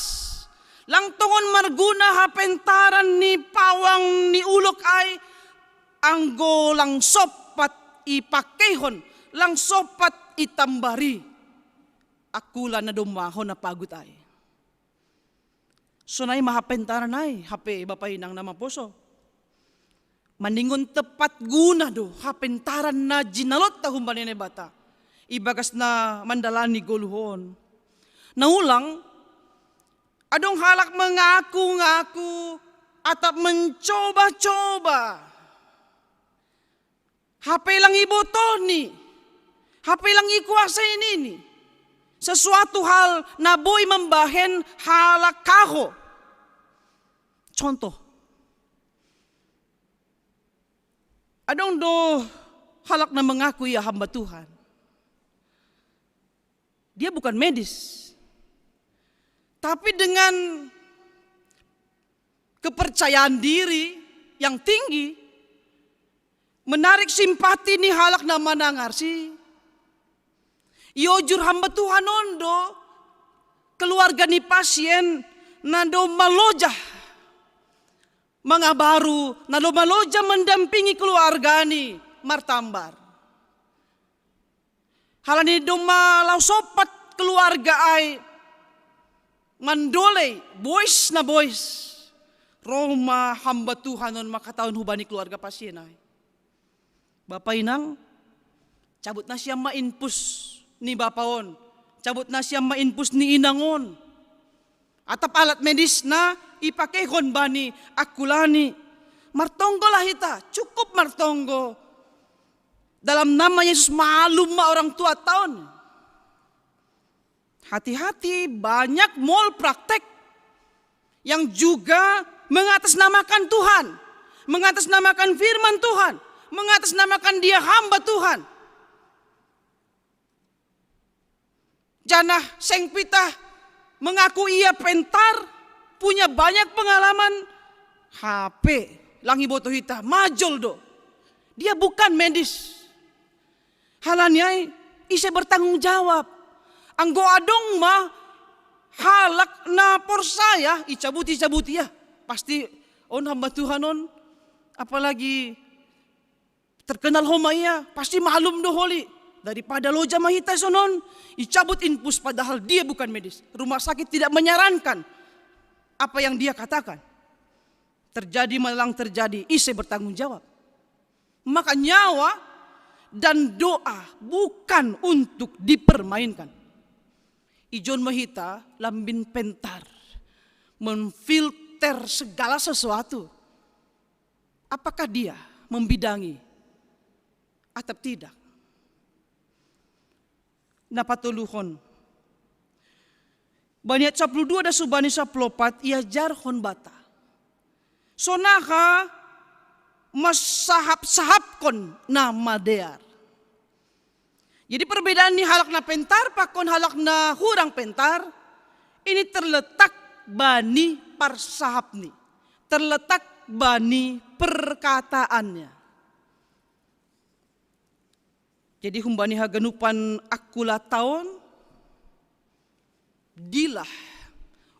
langtongon marguna hapentaran ni pawang ni ulok ay, anggo lang sopat ipakehon, lang sopat itambari, akula na dumahon na pagut ay. So na'y mahapentaran ay, hape bapay nang namaposo. Maningon tepat guna do, hapentaran na jinalot ta humbanin bata. Ibagas na mandalani goluhon. Naulang, adong halak mengaku-ngaku atap mencoba-coba. Hape lang iboto ni, hape lang ikuasay nini. Sesuatu hal na boy membahen halak kaho. Contoh, adong do halak na mengaku ia hamba Tuhan. Dia bukan medis, tapi dengan kepercayaan diri yang tinggi, menarik simpati ni halak na manangarsi. Iojur hamba Tuhan ondo, keluarga ni pasien nado malojah, mga baru nado malojah mendampingi keluarga ni martambar. Halani dumalaw sopat keluarga ay mandolay, boys na boys. Roma hamba Tuhan on makataon hubani keluarga pasien ay. Bapay nang cabut na siya mainpus ni bapaon, cabut na siya mainpus ni inangon. Atap alat medis na ipakehon bani akulani. Martonggo lah ita, cukup martonggo. Dalam nama Yesus malum ma orang tua tahun. Hati-hati, banyak mall praktek yang juga mengatasnamakan Tuhan, mengatasnamakan firman Tuhan, mengatasnamakan dia hamba Tuhan. Janah sengpita mengaku ia pentar, punya banyak pengalaman, HP, langi boto hita, majol do. Dia bukan medis. Halanyai ise bertanggung jawab. Anggo adong mah halak na porsaya icabuti ya. Pasti on hamba Tuhan on, apalagi terkenal homaya, pasti malum do holi. Daripada loja mahita sonon, icabut infus padahal dia bukan medis. Rumah sakit tidak menyarankan apa yang dia katakan. Terjadi malang terjadi, ise bertanggung jawab. Maka nyawa dan doa bukan untuk dipermainkan. Ijon mahita lambin pentar, memfilter segala sesuatu. Apakah dia membidangi atau tidak? Napatuluhon. Baniat 12 ada subani 14 ia jarhon bata. Sonaha masahap-sahapkon nama dear. Jadi perbedaan ni halak na pentar pakon halak na hurang pentar ini terletak bani parsahap ni. Terletak bani perkataannya. Jadi humbani haganupan akula taon dilah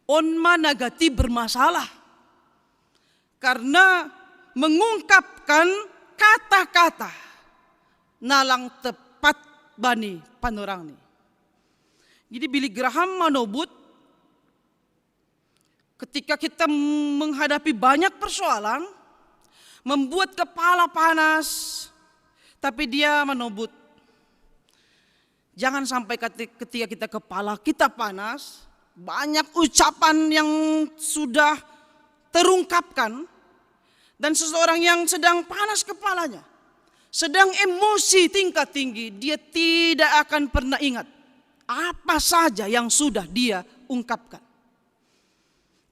onma nagati bermasalah karena mengungkapkan kata-kata nalang tepat bani panorang ni. Jadi Billy Graham manobut ketika kita menghadapi banyak persoalan, membuat kepala panas, Tapi dia menobut, jangan sampai ketika kita kepala kita panas, banyak ucapan yang sudah terungkapkan, dan seseorang yang sedang panas kepalanya, sedang emosi tingkat tinggi, dia tidak akan pernah ingat apa saja yang sudah dia ungkapkan.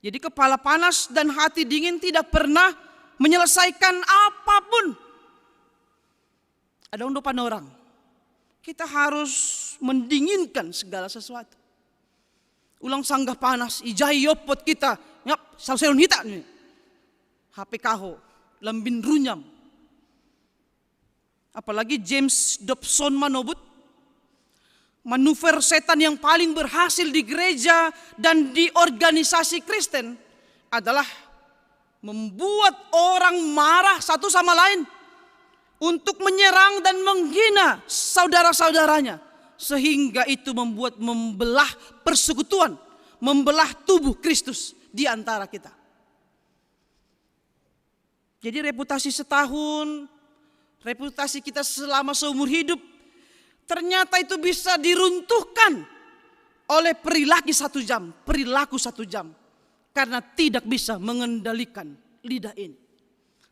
Jadi kepala panas dan hati dingin tidak pernah menyelesaikan apapun. Ada undupan orang, kita harus mendinginkan segala sesuatu. Ulang sanggah panas, ijai yopot kita, ngap salseron hita nih. HP kaho, lambin runyam. Apalagi James Dobson manobut, manuver setan yang paling berhasil di gereja dan di organisasi Kristen adalah membuat orang marah satu sama lain untuk menyerang dan menghina saudara-saudaranya, sehingga itu membelah persekutuan, membelah tubuh Kristus di antara kita. Jadi reputasi setahun, reputasi kita selama seumur hidup, ternyata itu bisa diruntuhkan oleh perilaku 1 jam, karena tidak bisa mengendalikan lidah ini,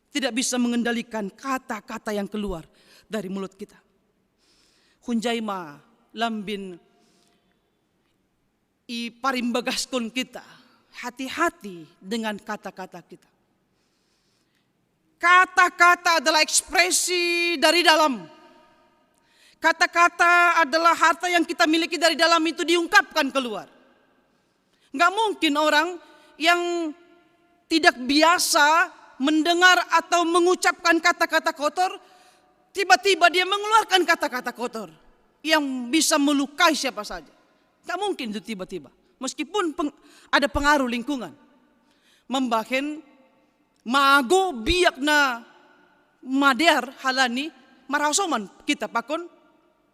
tidak bisa mengendalikan kata-kata yang keluar dari mulut kita. Hunjaima lambin i parimbagaskon kita, hati-hati dengan kata-kata kita. Kata-kata adalah ekspresi dari dalam. Kata-kata adalah harta yang kita miliki dari dalam itu diungkapkan keluar. Nggak mungkin orang yang tidak biasa mendengar atau mengucapkan kata-kata kotor, tiba-tiba dia mengeluarkan kata-kata kotor yang bisa melukai siapa saja. Nggak mungkin itu tiba-tiba. Meskipun ada pengaruh lingkungan. Membahen mago biak na madear halani marasoman kita pakon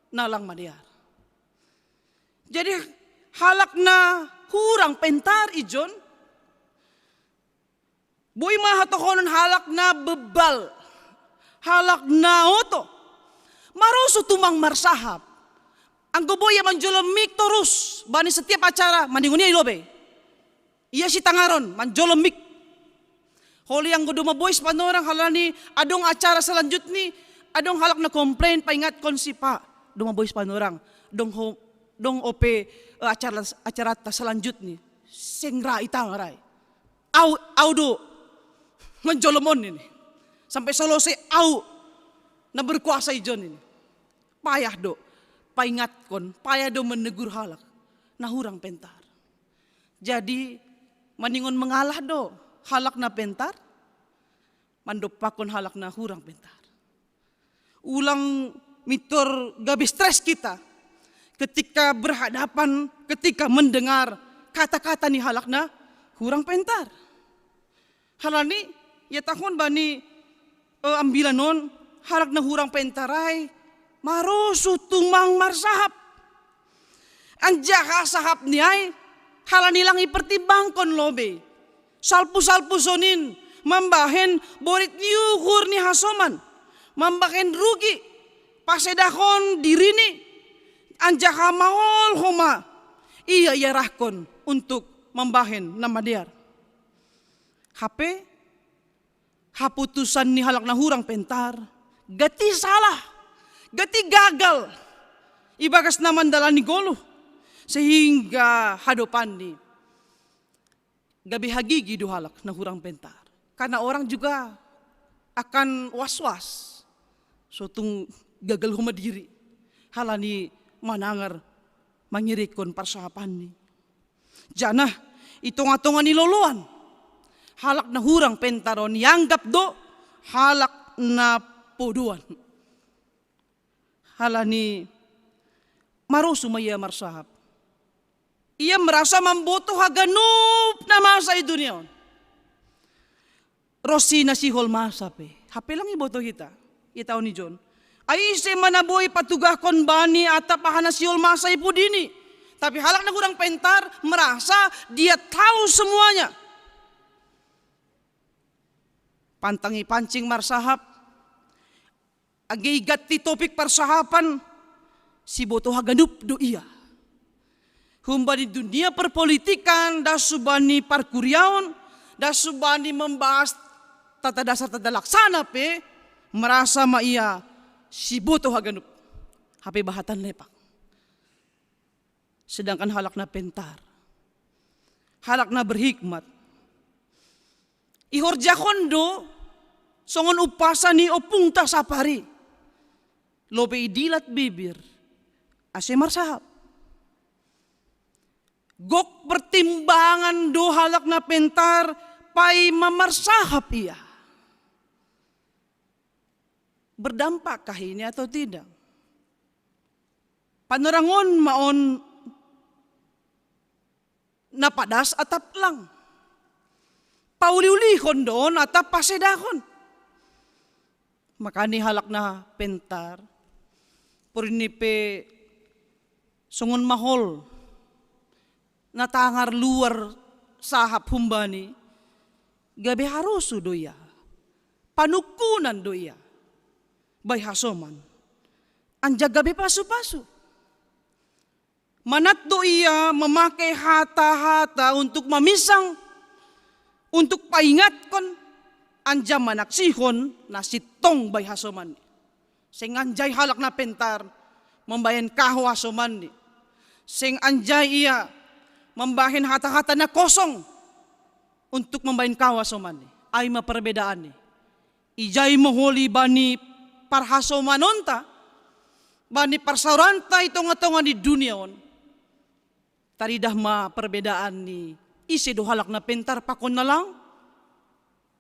nalang madear. Jadi halak na hurang pentar ijon, boy mahatokonon halak na bebal, halak na oto, maruso tumang marsahap. Ang goboy manjolomik terus, bani setiap acara mandingunia ilobe. Iya si tangaron manjolomik. Holi yang godoma boys panorang halani adong acara selanjutnya, adong halak na komplain paingat kon si pa. Doma boys panorang dong ope acara ta selanjutnya. Sengra itang rai. Audo menjolomon ini. Sampai solose au na berkuasa ijon ini. Payah do paingat kon, payah do menegur halak na hurang pentar. Jadi maningon mengalah do halak na pentar, mandopakon halak na hurang pentar. Ulang mitor gabi stres kita ketika berhadapan, ketika mendengar kata-kata ni halak na hurang pentar. Halani ya tahun bani ambilan non halak na hurang pentarai marusu tumang marsahap. Anjaka sahap ni ay halani lang ipertimbangkon lobe. Salpu-salpu sonin, mambahen borit niuhur ni hasoman, mambahen rugi, pasedakon dirini, anjaka maol homa, iya yarahkon untuk mambahen nama diar. HP, haputusan ni halak na hurang pentar, gati salah, gati gagal, ibagas naman dalan ni golo, sehingga hadopan ni gabi hagigi duhalak na hurang pentar. Karena orang juga akan was-was. So tung gagal humadiri. Halani manangar mangirikon parsahapan ni. Janah itong-atongan ni loluan. Halak na hurang pentaron yanggap do halak na poduan. Halani marusu maya marsahap. Ia merasa membutuh haganup na masa itu dunia. Rosina si hol masa pe. HP lang iboto kita. Itaw ni John. Ay se manaboy patugakon bani atap ahana si hol masa ipo dini. Tapi halak na kurang pentar merasa dia tahu semuanya. Pantangi pancing marsahap. agigat ti topik persahapan, si boto haganup do iya. Humbani dunia perpolitikan, da subani parkuriaon, da subani membahas tata dasar tata laksana pe, merasa ma iya si boto haganup. Hape bahatan lepak. Sedangkan halak na pentar, halak na berhikmat. Ihorja kondo, songon upasa ni opungta sapari. Lobe idilat bibir, ase marsahap. Gok pertimbangan do halak na pentar, pai mamarsahap iya. Berdampakkah ini atau tidak? Panerangon maon napadas atap lang. Pauli-ulihon doon atap pasedakon. Makani halak na pentar, purinipe sungon mahol, natangar luar sahap humbani, gabi harusu doya, panukunan doya, bay hasoman, anja gabi pasu-pasu. Manat doya memakai hata-hata untuk mamisang, untuk paingatkon, anja manaksihon na sitong bay hasoman. Sing anjay halak na pentar, membayan kaho hasoman. Sing anjay iya, membahin hata-hata na kosong untuk membahin kawasoman ay maperbedaan ni. Ijay moholi bani parhasomanonta, bani parsauranta itong-atongan di dunia on. Taridah maperbedaan ni isi dohalak na pentar pakon na lang,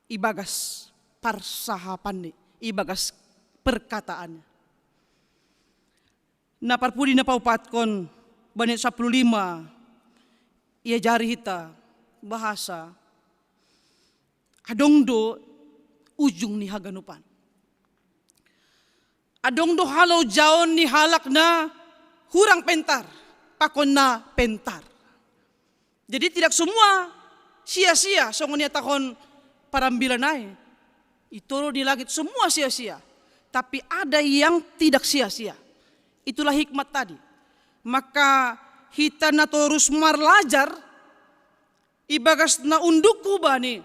ibagas parsahapan ni, ibagas perkataan. Naparpuli na paupatkon, bani 15, ia jari hita bahasa adongdo ujung ni haganupan. Adongdo halau jaon ni halak na hurang pentar, pakon na pentar. Jadi tidak semua sia-sia songon niya takon parambilan ay. Ituro di langit semua sia-sia. Tapi ada yang tidak sia-sia. Itulah hikmat tadi. Maka hita na torus marlajar, ibagas na unduk bani,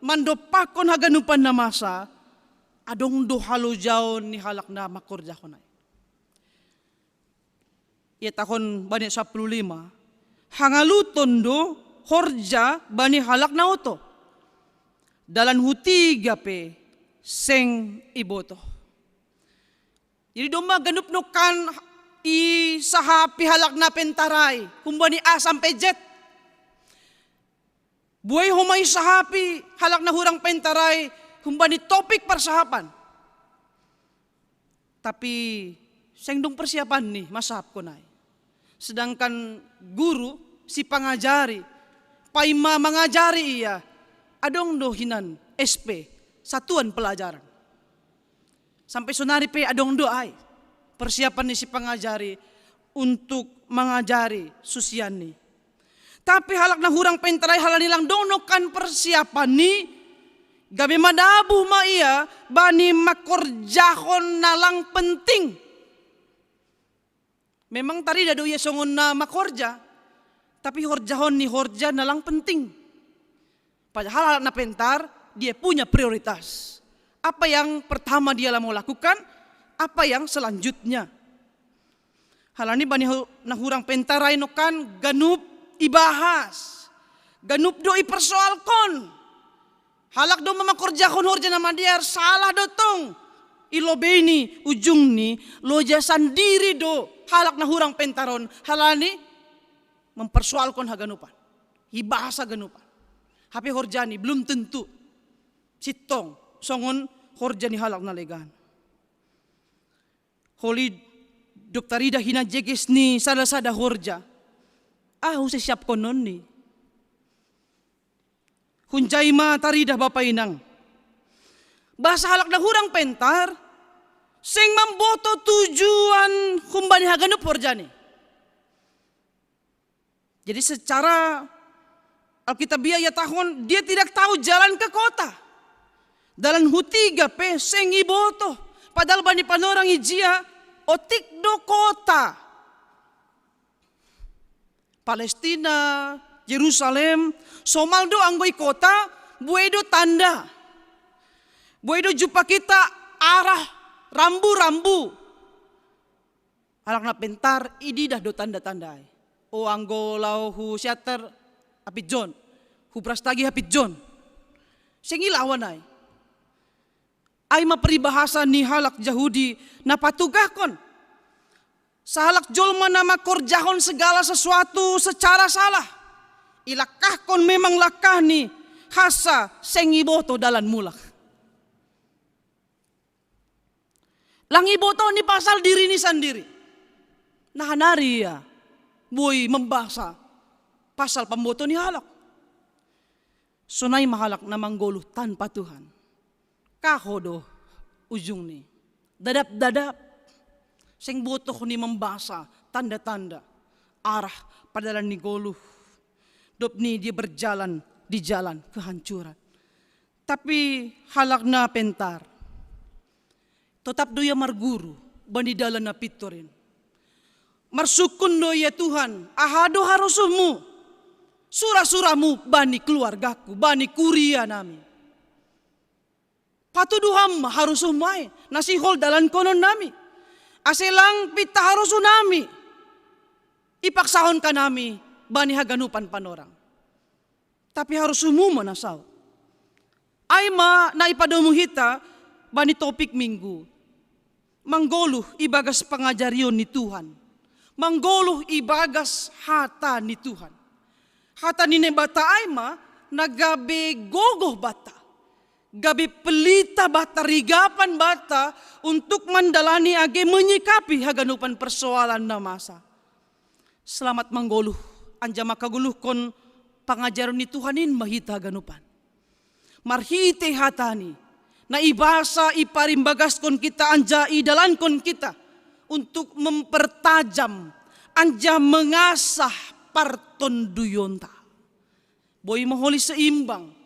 mandopakon haganupan na masa, adong do halujaon ni halak na makorja ko na. Ia takon bani 15, hangaluton do horja bani halak na oto. Dalan hutiga pe seng iboto. Jadi doma ganup nukan i sahapi halak na pentaray, kumbani asam pejet. Buhay humay sahapi halak na hurang pentaray, kumbani topik persahapan. Tapi sengdong persiapan nih masahap ko na. Sedangkan guru si pangajari, paima mangajari iya, adong dohinan SP, satuan pelajaran. Sampai sonari pe adong do ay. Persiapan ni si pangajari untuk mengajari susian ni. Tapi halak na hurang pentaray halani lang donokan persiapan ni gabi madabu ma iya bani makorjahon na lang penting. Memang tadi dado iya songon na makorja, tapi horjahon ni horja na lang penting. Padahal halak na pentar dia punya prioritas. Apa yang pertama dia mau lakukan, apa yang selanjutnya. Halani bani nahurang pentaray no kan ganup ibahas. Ganup do ipersoalkon. Halak do mamakorjakon horja nama dia salah dotong. Ilobeni ujung ni loja sandiri do halak nahurang pentaron. Halani mempersoalkon haganupan. Ibahasa ganupan. Hape horjani belum tentu sitong songon horjani halak na legan. Holi doktarida hina jeges ni sada-sada horja. Usah siap konon ni. Hunjay ma tarida bapa inang. Bahasa halak na hurang pentar, sing mamboto tujuan kumbani haganup horjani. Jadi secara Alkitabiah ya tahun dia tidak tahu jalan ke kota. Dalam hutiga pe sing iboto. padahal bani panorang ijia otik do kota. Palestina, Yerusalem, Somaldo anggoi kota, buedo tanda. Buedo jumpa kita arah rambu-rambu. Alak na pentar, idi dah do tanda-tandai. O anggo lau hu siater apit John, hu prastagi apit John. Sengilawan ay. Ay maperibahasa ni halak Yahudi na patugahkon. Sahalak jolma nama korjahon segala sesuatu secara salah. Ilakahkon memang lakah ni hasa sengiboto dalan mulak. Langiboto ni pasal diri ni sendiri. Nah nari ya, boy membahasa pasal pemboto ni halak. Sunai mahalak na manggoluh tanpa Tuhan. Kahodo ujung ni. Dadap-dadap. Seng botoh ni membahasa tanda-tanda arah padalan ni goluh. Dop ni dia berjalan di jalan kehancuran. Tapi halak na pentar. Tetap doya marguru bani dalan na pitorin. Marsukun doya Tuhan, ahado harusumu. Surah-surahmu bani keluargaku, bani kuria nami. Patuduham harusumay, nasihol dalan konon nami. Aselang pita harusunami. Ipaksahon ka nami, bani haganupan panorang. Tapi harus umum manasaw. Ay na ipadomu hita, bani topik minggu. Manggoluh ibagas pangajarion ni Tuhan. Manggoluh ibagas hata ni Tuhan. Hata ni nebata ay nagabe gogoh bata. Gabi pelita bata, rigapan bata untuk mendalani age menyikapi haganupan persoalan na masa. Selamat manggoluh, anja makaguluh kon pangajaran ni Tuhanin mahita haganupan. Marhite hatani, na ibasa iparimbagas kon kita anja idalan kon kita untuk mempertajam, anja mengasah partonduyonta. Boy maholi seimbang.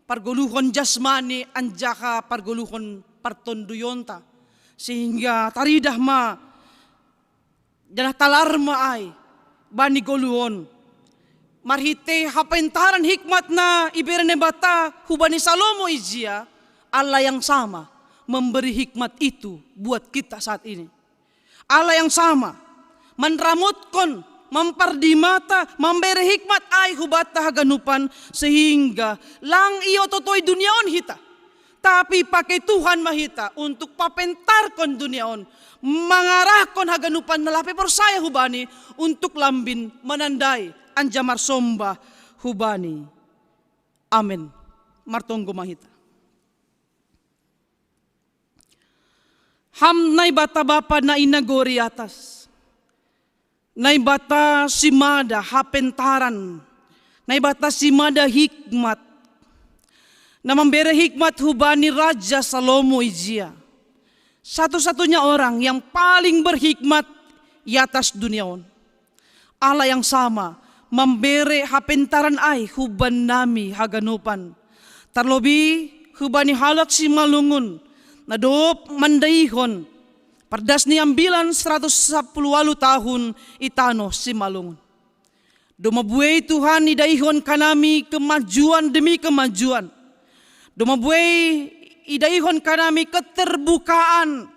Pargoluhon jasmani anjaka pargoluhon partonduyonta. Sehingga taridah janah talarma ay bani goluhon. Marhite hapentaran hikmat na iberane bata hubani Salomo ijia. Allah yang sama memberi hikmat itu buat kita saat ini. Allah yang sama menramutkon, mempardimata, memberi hikmat ay hubata haganupan sehingga lang iyo totoy duniaon hita. Tapi pakai Tuhan mahita untuk papentarkon duniaon, mangarahkon haganupan nalapi persaya hubani untuk lambin menandai anjamar somba hubani. Amin. Martonggo mahita. Ham nay bata bapa na inagori atas. Nay bata simada hapentaran. Nay bata simada hikmat. Na memberi hikmat hubani Raja Salomo ijia. Satu-satunya orang yang paling berhikmat di atas duniaon. Allah yang sama memberi hapentaran ay huban nami haganupan. Terlebih hubani halak si malungun. Nadop mandaihon. Perdas ni ambilan 110 tahun itano si malungun. Dumabuay Tuhan idaihon kanami kemajuan demi kemajuan. Dumabuay idaihon kanami keterbukaan.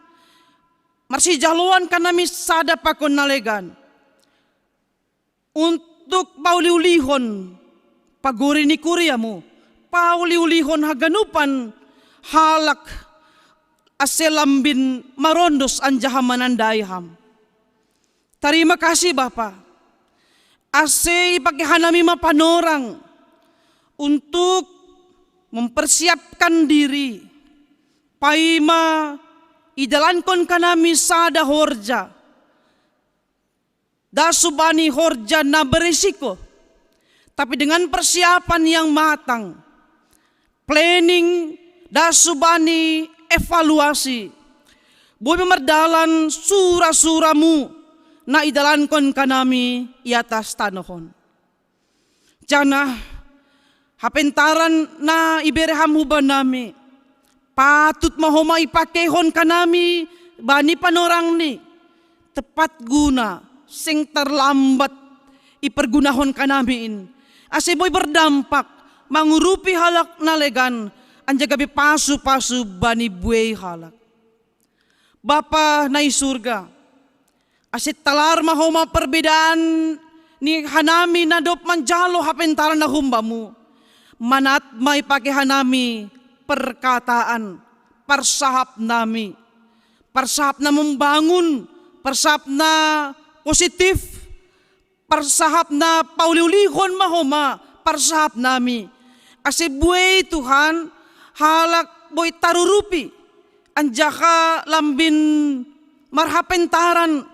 Marsijaluan kanami sada pakon nalegan. Untuk pauliulihon paguri ni kuriamu. Pauliulihon haganupan halak aselambin marondos anjaha manandayham. Terima kasih Bapa. Ase pakai hanami mapanorang untuk mempersiapkan diri. Paima idalankon kanami sada horja. Dasubani horja na berisiko. Tapi dengan persiapan yang matang. Planning dasubani evaluasi. Boy memerdalan surah-surahmu na idalankon kanami i atas tanohon. Jana hapentaran na ibereham huban nami patut mahoma ipakehon kanami bani panorang ni tepat guna sing terlambat ipergunahon kanamiin. Aseboy berdampak mangurupi halak nalegan anja gabi pasu-pasu bani buay halak. Bapa na surga, asit talar mahoma perbedaan ni hanami nadop manjalo hapentaran na humbamu. Manat may pakihanami perkataan, parsahap nami. Parsahap na membangun, parsahap na positif, parsahap na pauliulihon mahoma, parsahap nami. Asi buhay Tuhan, halak boy tarurupi, anjaka lambin marhapentaran,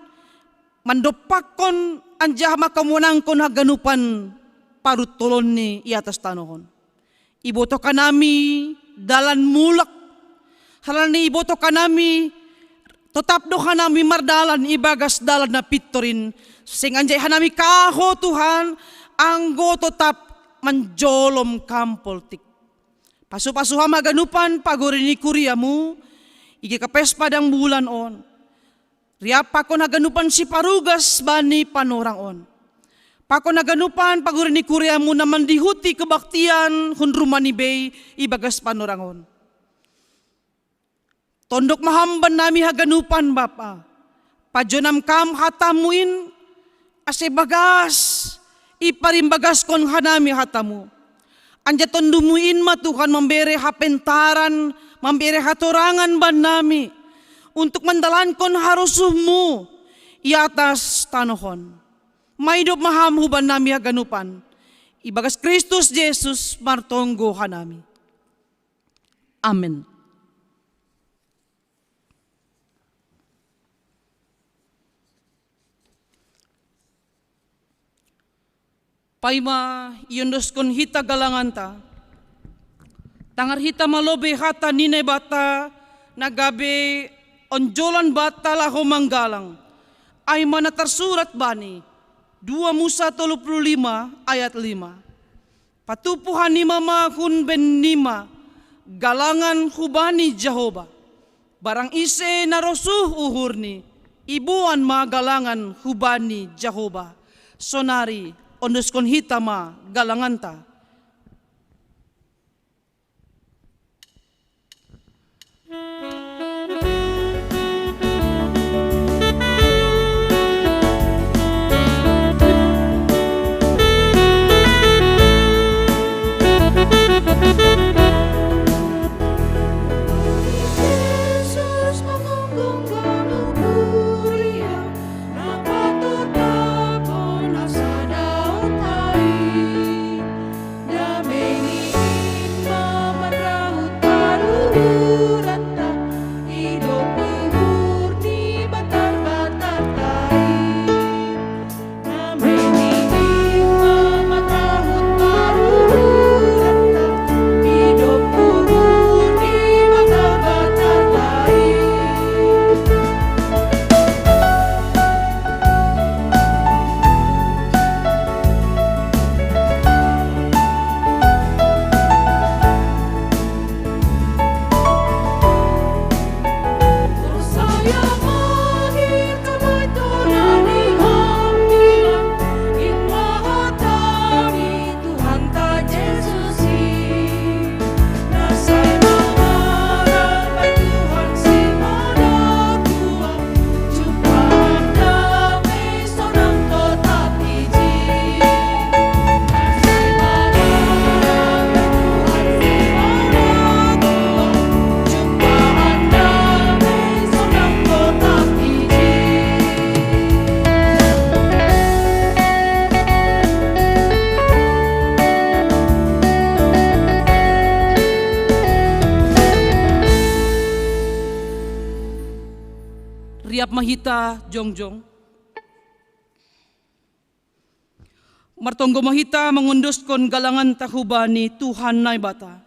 mandopakon anjah makamunangkon haganupan parutulon ni iatas tanohon. Iboto kanami dalan mulak, halal ni iboto kanami tetap do hanami mardalan ibagas dalan na pitorin, sing anjay hanami kaho Tuhan, anggo tetap manjolom kampoltik. Pasu-pasuha maganupan pagorini kuriamu, igi kapes padang bulan on. Riap pakon haganupan si parugas bani panorang on. Pakon haganupan pagorini kuriamu na mandihuti kebaktian hun rumani bay ibagas panorang on. Tondok mahamban nami haganupan Bapa. Pajonam kam hatamuin ase bagas iparimbagas kon hanami hatamu. Anja tondumuin ma Tuhan memberi hapentaran, memberi hatorangan ban nami untuk mendalankon harusuhmu i atas tanohon. Maidop mahamhu ban nami haganupan. Ibagas Kristus Yesus martonggo hanami. Amen. Paima yundoskon hita galanganta, tangar hita malobe hata nine bata, nagabe onjolan bata laho manggalang, ay mana tersurat bani, 2 Musa 35 ayat 5. Patupuhan ni mama hun ben nima, galangan hubani Jehovah, barang ise narosuh uhurni, ibuan ma galangan hubani Jehovah, sonari onduskon hitama galanganta. Yesus mengunggung galuh muria, napatut tapon asa daun tai. Dameni imam merahut parurata, hidup luhur di batar-batar tai. Dameni imam merahut parurata, hidup luhur di batar-batar tai. Saya mahir kamay tunani hamdilan, in mahatami Tuhan ta Jesusi. Nasay mangarap ay Tuhan si manatua, jumpaan damay sonang tetap iji. Nasay mangarap ay Tuhan si manatua, jumpaan damay sonang tetap iji. Riap mahita jongjong. Martonggo mahita mengunduskon galangan tahubani Tuhan nai bata.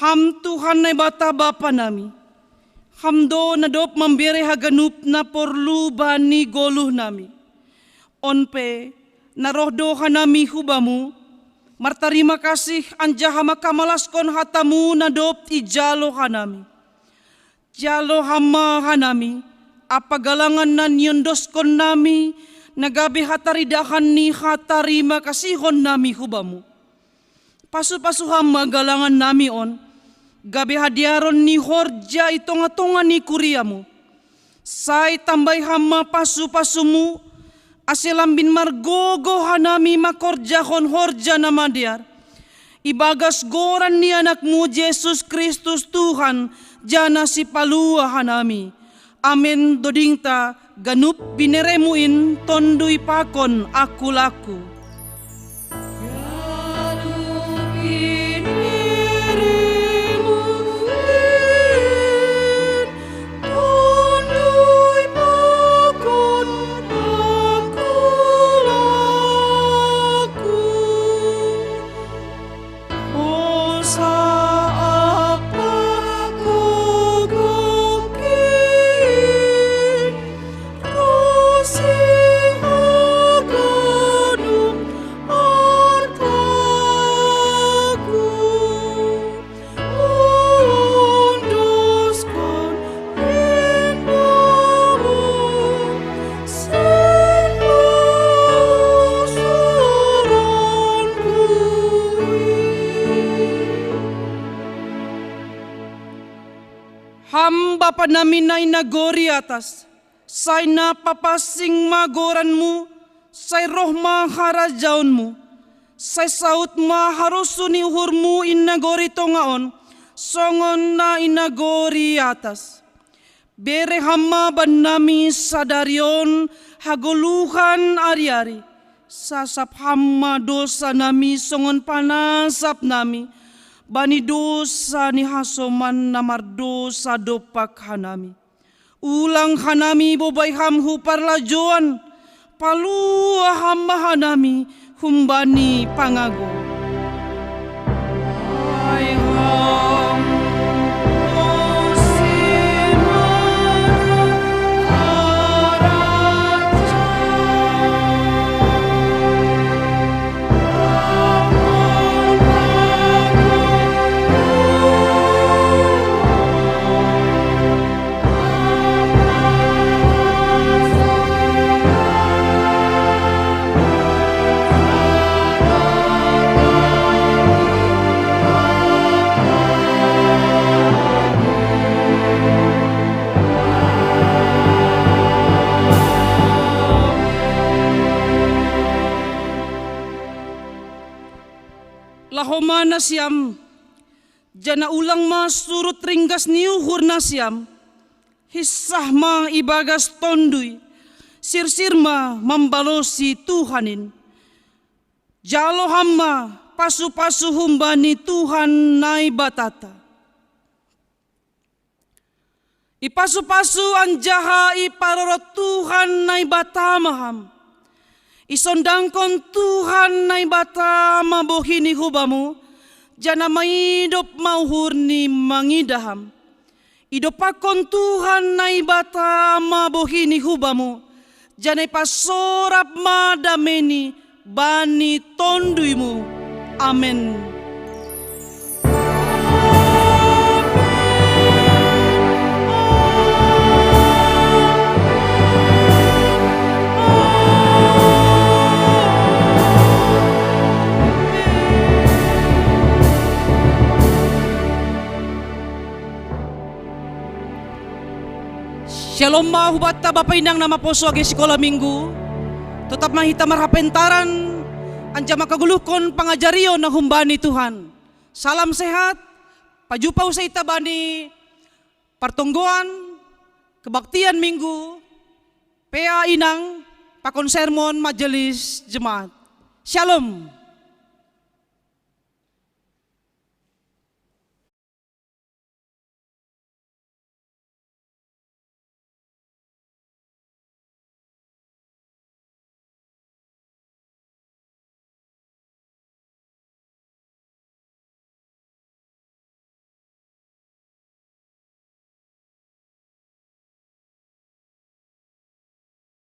Ham Tuhan nai bata Bapa nami. Hamdo nadop memberi haganup na porlu bani goluh nami. Onpe narohdo hanami hubamu Martarima kasih anjaha makamalaskon hatamu nadop ijalo hanami. Jalo hama hanami, apa galangan nan yondoskon nami, nagabi hataridahan ni hatarima kasihon nami hubamu. Pasu-pasu hama galangan nami on, gabi hadiaron ni horja itonga-tonga ni kuriamu. Say tambay hama pasu-pasumu, aselambin margogo hanami makorjahon horja namadiar. Ibagas goran ni anakmu Yesus Kristus Tuhan, jana si palua hanami. Amen dodingta ganup bineremuin tondui pakon aku laku. Hamba pa namin na inagori atas, say napapasing magoranmu, say roh maharajaonmu, say saut maharuso ni uhurmu inagori tongaon, songon na inagori atas. Bere hama ban nami sadarion hagoluhan ari-ari, sasap hama dosa nami songon panasap nami, bani dosa ni hasoman namar dosa dopak hanami. Ulang hanami bobay hamhu parlajoan, palua hamba hanami humbani pangago. Ay ham, lahoma na siyam, jana ulang masurut ringgas niuhur na siyam, hisah ma ibagas tonduy, sirsir ma mambalosi Tuhanin. Jalo hamma pasu-pasu humbani Tuhan nai batata. Ipasu-pasu anjaha iparorot Tuhan nai batamaham. Isondangkon Tuhan nai bata mabohini hubamu, jana maidop mauhur ni mangidaham. Idopakon Tuhan nai bata mabohini hubamu, jana pasorap madameni bani tonduimu. Amen. Shalom mahubata Bapak Inang nama poso agi sekolah minggu. Tetap mahita marhapentaran anja makagulukon pangajarion na humbani Tuhan. Salam sehat, pajupaw sa itabani partungguan, kebaktian minggu, PA Inang, pakon sermon majelis jemaat. Shalom.